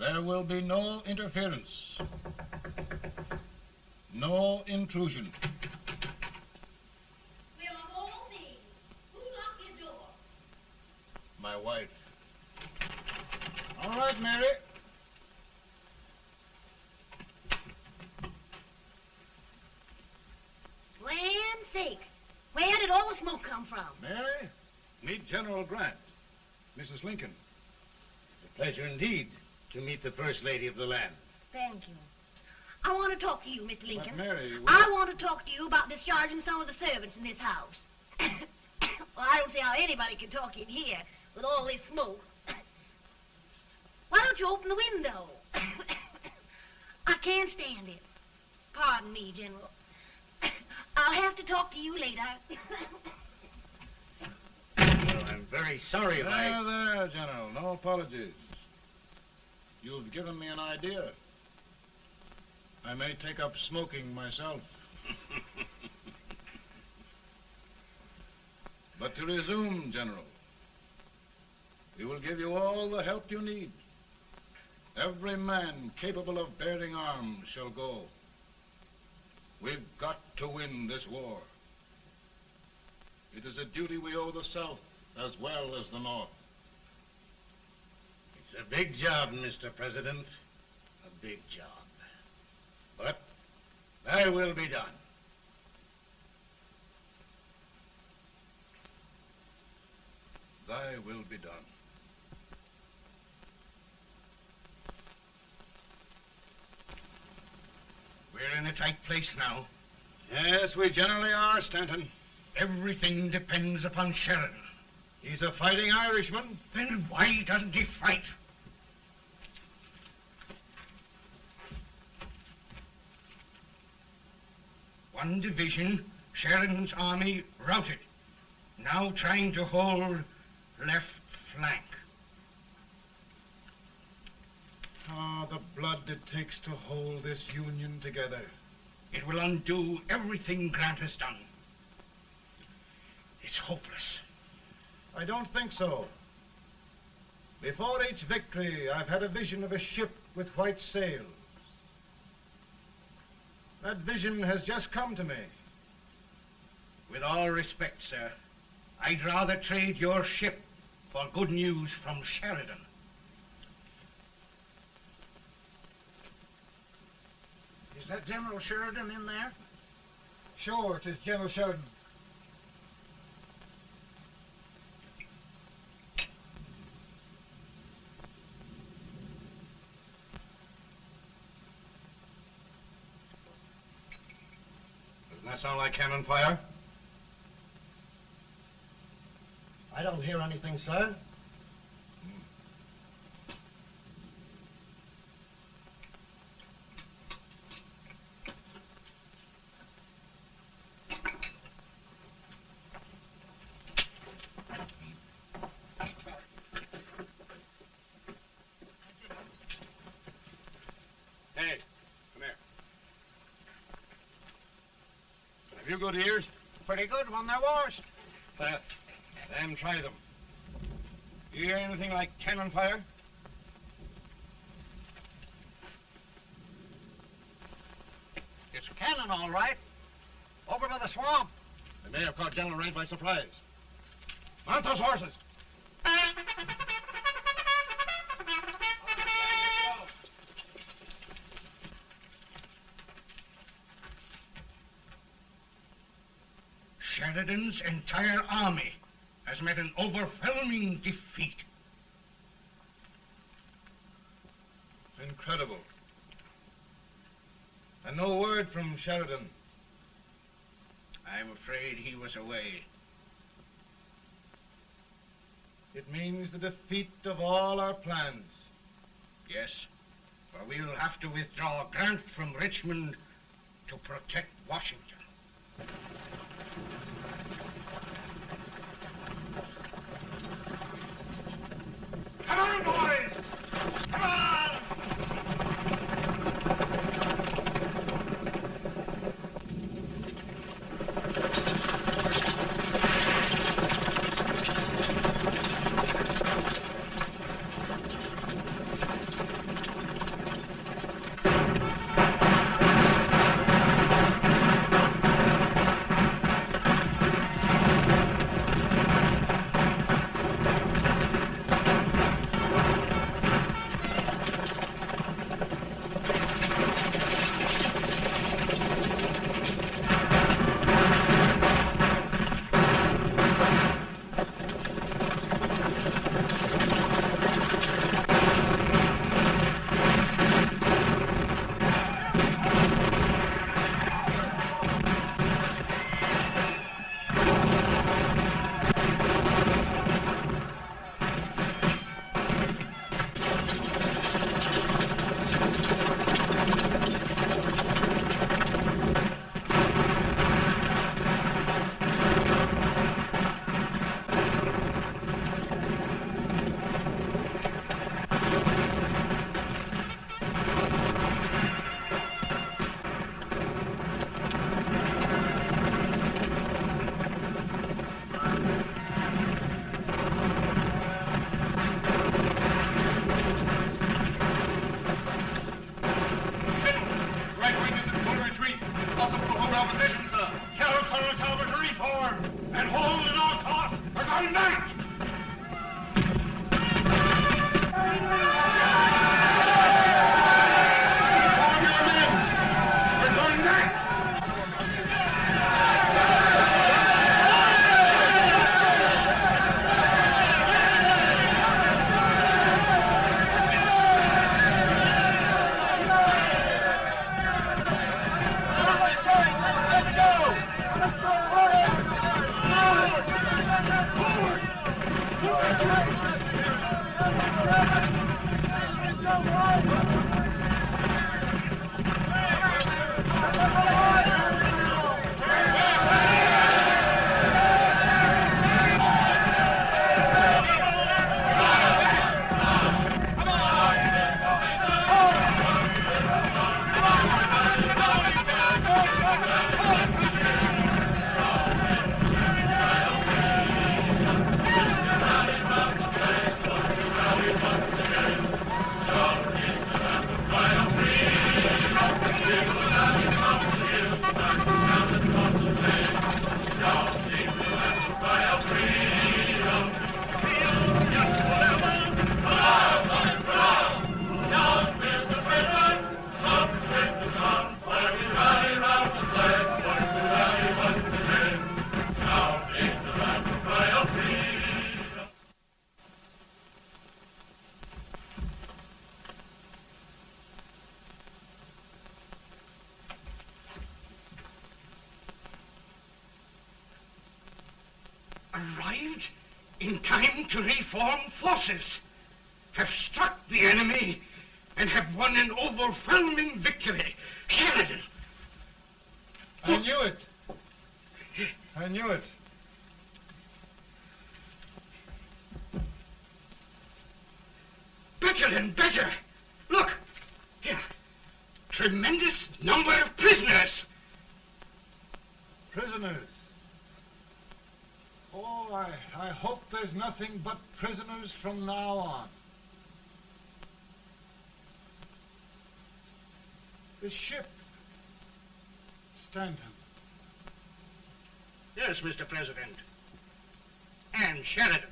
there will be no interference, no intrusion. Well, of all things, who locked your door? My wife. All right, Mary. Land sakes. Where did all the smoke come from? Mary, meet General Grant, Mrs. Lincoln. It's a pleasure indeed to meet the First Lady of the land. Thank you. I want to talk to you, Mr. Lincoln. But Mary, I want to talk to you about discharging some of the servants in this house. Well, I don't see how anybody can talk in here with all this smoke. Why don't you open the window? I can't stand it. Pardon me, General. I'll have to talk to you later. Well, I'm very sorry if I... There, General. No apologies. You've given me an idea. I may take up smoking myself. But to resume, General, we will give you all the help you need. Every man capable of bearing arms shall go. We've got to win this war. It is a duty we owe the South as well as the North. It's a big job, Mr. President. A big job. But thy will be done. Thy will be done. We're in a tight place now. Yes, we generally are, Stanton. Everything depends upon Sheridan. He's a fighting Irishman. Then why doesn't he fight? One division, Sheridan's army, routed. Now trying to hold left flank. Ah, the blood it takes to hold this Union together. It will undo everything Grant has done. It's hopeless. I don't think so. Before each victory, I've had a vision of a ship with white sails. That vision has just come to me. With all respect, sir, I'd rather trade your ship for good news from Sheridan. Is that General Sheridan in there? Sure, it is General Sheridan. Doesn't that sound like cannon fire? I don't hear anything, sir. Hey, come here. Have you good ears? Pretty good when they're washed. Then try them. You hear anything like cannon fire? It's cannon, all right. Over by the swamp. They may have caught General Range by surprise. Mount those horses! Sheridan's entire army has met an overwhelming defeat. Incredible. And no word from Sheridan. I'm afraid he was away. It means the defeat of all our plans. Yes, for we'll have to withdraw Grant from Richmond to protect Washington. Come on, boys! Come on! Arrived in time to reform forces, have struck the enemy, and have won an overwhelming victory. Sheridan! I knew it. I knew it. Better and better. Look, here. Tremendous number of prisoners. Prisoners. Oh, I hope there's nothing but prisoners from now on. The ship. Stanton. Yes, Mr. President. And Sheridan.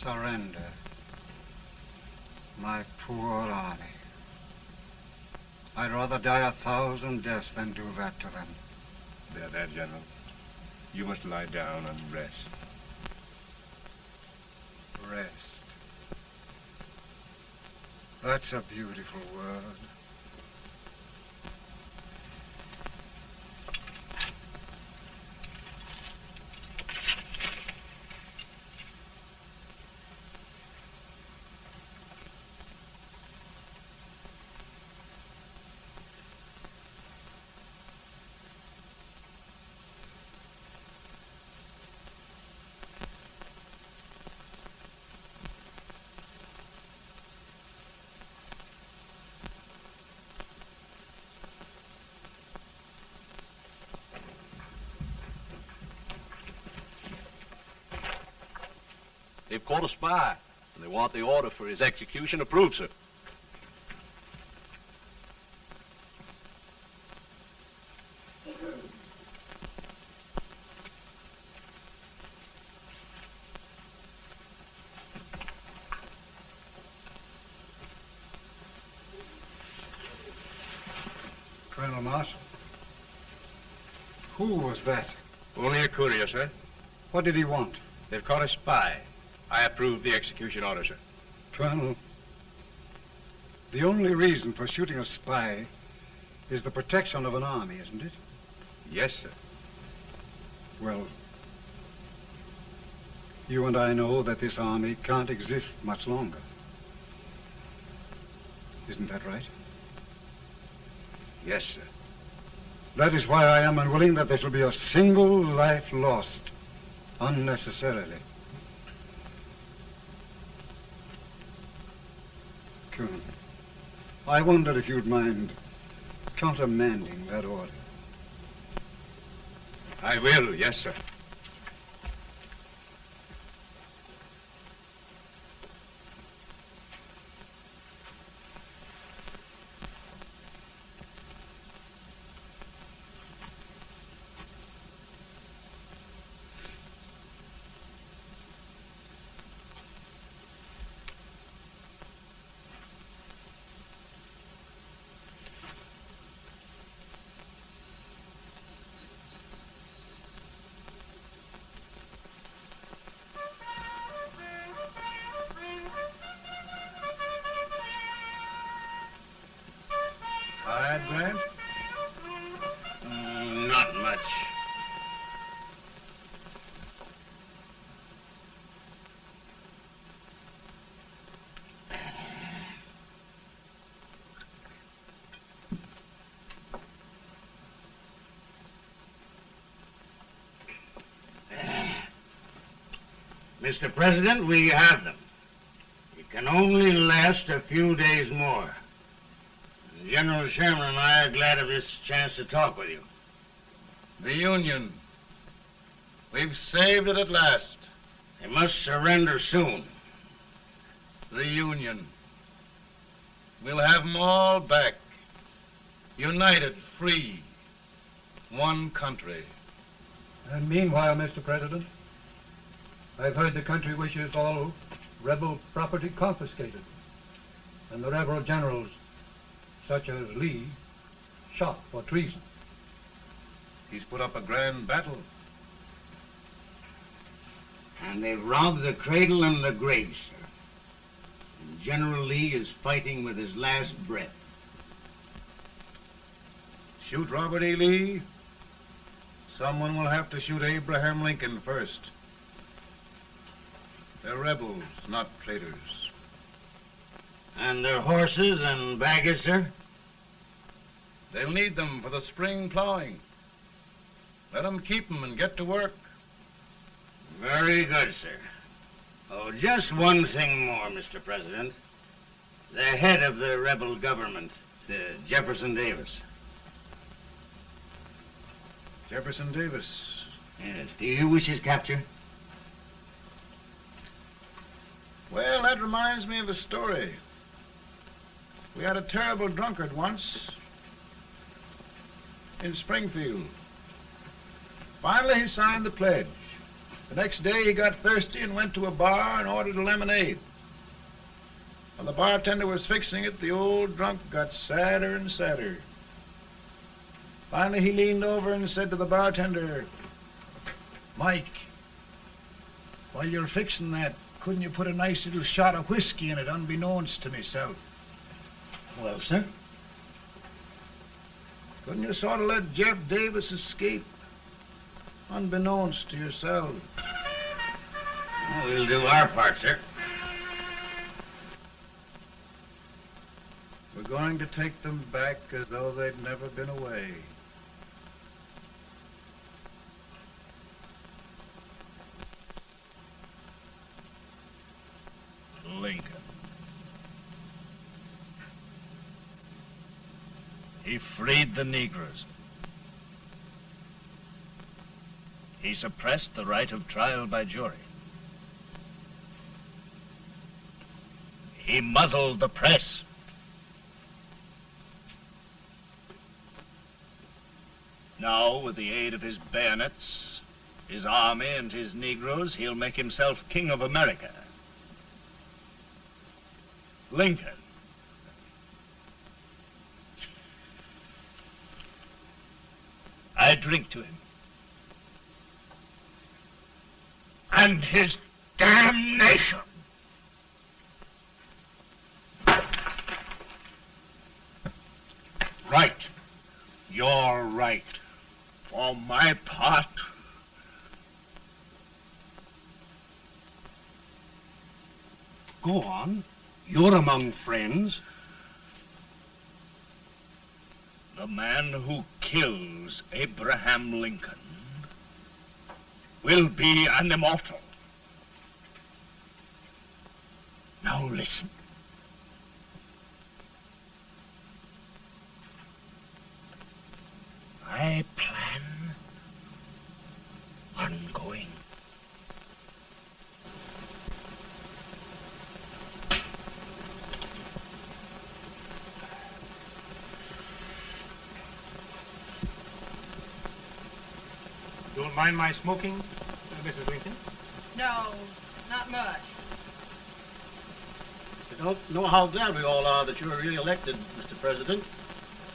Surrender. My poor army. I'd rather die 1,000 deaths than do that to them. There, General. You must lie down and rest. Rest. That's a beautiful word. They've caught a spy, and they want the order for his execution approved, sir. Colonel Marshall. Who was that? Only a courier, sir. What did he want? They've caught a spy. I approve the execution order, sir. Colonel, the only reason for shooting a spy is the protection of an army, isn't it? Yes, sir. Well, you and I know that this army can't exist much longer. Isn't that right? Yes, sir. That is why I am unwilling that there shall be a single life lost unnecessarily. Colonel. I wondered if you'd mind countermanding that order. I will, yes, sir. Tired, Grant? Not much. Mr. President, we have them. It can only last a few days more. General Sherman and I are glad of this chance to talk with you. The Union. We've saved it at last. They must surrender soon. The Union. We'll have them all back. United, free. One country. And meanwhile, Mr. President, I've heard the country wishes all rebel property confiscated, and the rebel generals, such as Lee, shot for treason. He's put up a grand battle. And they've robbed the cradle and the grave, sir. And General Lee is fighting with his last breath. Shoot Robert E. Lee? Someone will have to shoot Abraham Lincoln first. They're rebels, not traitors. And their horses and baggage, sir? They'll need them for the spring plowing. Let them keep them and get to work. Very good, sir. Oh, just one thing more, Mr. President. The head of the rebel government, Jefferson Davis. Jefferson Davis? Yes. Do you wish his capture? Well, that reminds me of a story. We had a terrible drunkard once in Springfield. Finally, he signed the pledge. The next day, he got thirsty and went to a bar and ordered a lemonade. While the bartender was fixing it, the old drunk got sadder and sadder. Finally, he leaned over and said to the bartender, "Mike, while you're fixing that, couldn't you put a nice little shot of whiskey in it, unbeknownst to myself?" Well, sir? Couldn't you sort of let Jeff Davis escape, unbeknownst to yourself? Well, we'll do our part, sir. We're going to take them back as though they'd never been away. Lincoln. He freed the Negroes. He suppressed the right of trial by jury. He muzzled the press. Now, with the aid of his bayonets, his army, and his Negroes, he'll make himself king of America. Lincoln. I drink to him. And his damnation. Right. You're right. For my part, Go on. You're among friends. the man who kills Abraham Lincoln will be an immortal. Now listen. my plan ongoing. Don't mind my smoking, Mrs. Lincoln? No, not much. You don't know how glad we all are that you're re-elected, Mr. President.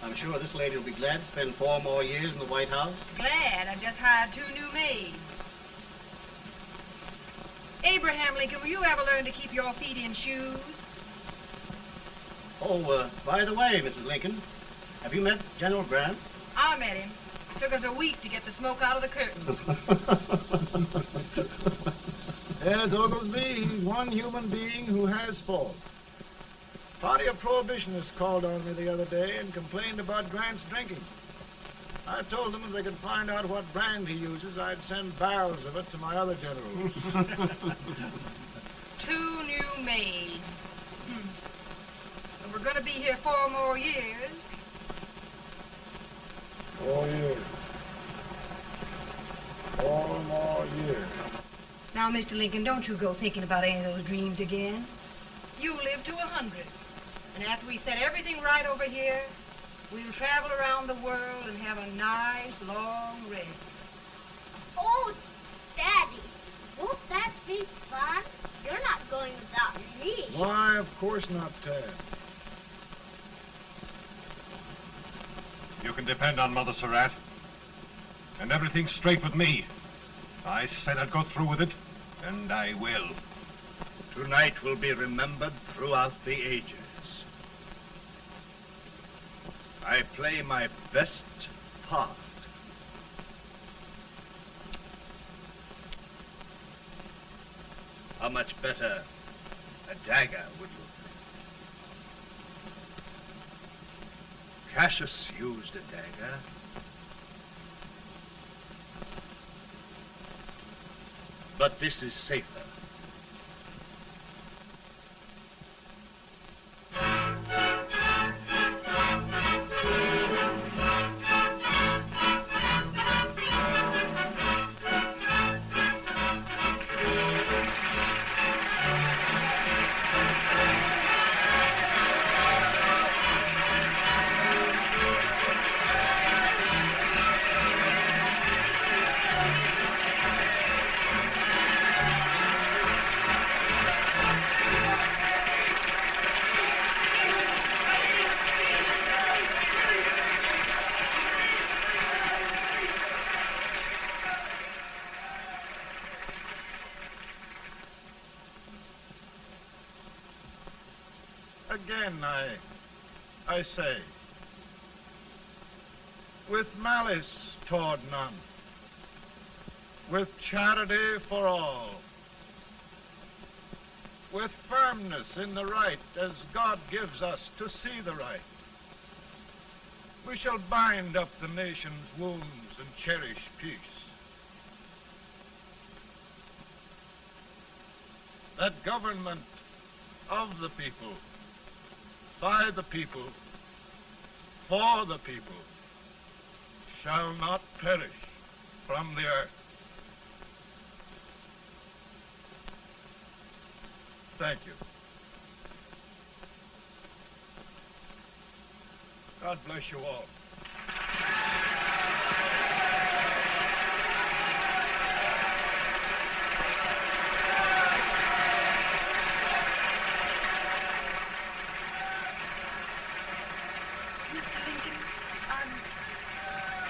I'm sure this lady will be glad to spend 4 more years in the White House. Glad I've just hired 2 new maids. Abraham Lincoln, will you ever learn to keep your feet in shoes? Oh, by the way, Mrs. Lincoln, have you met General Grant? I met him. Took us a week to get the smoke out of the curtains. Yes, Oglesby, he's one human being who has faults. Party of Prohibitionists called on me the other day and complained about Grant's drinking. I told them if they could find out what brand he uses, I'd send barrels of it to my other generals. 2 new maids. And we're going to be here 4 more years. 4 years. 4 more years. Now, Mr. Lincoln, don't you go thinking about any of those dreams again. You live to 100. And after we set everything right over here, we'll travel around the world and have a nice, long rest. Oh, Daddy, won't that be fun? You're not going without me. Why, of course not, Tad. You can depend on Mother Surratt. And everything's straight with me. I said I'd go through with it, and I will. Tonight will be remembered throughout the ages. I play my best part. How much better a dagger would look? Cassius used a dagger. But this is safer. Again, I say, with malice toward none, with charity for all, with firmness in the right as God gives us to see the right, we shall bind up the nation's wounds and cherish peace. That government of the people, by the people, for the people, shall not perish from the earth. Thank you. God bless you all.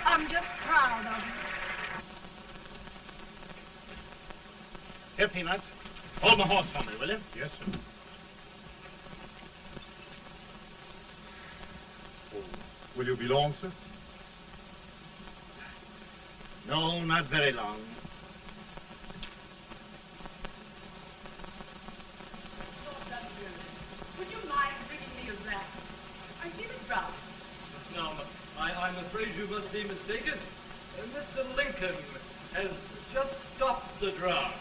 I'm just proud of you. Here, Peanuts. Hold my horse for me, will you? Yes, sir. Oh, will you be long, sir? No, not very long. Would you mind bringing me a glass? I feel it brown. Now, I'm afraid you must be mistaken. Mr. Lincoln has just stopped the draft.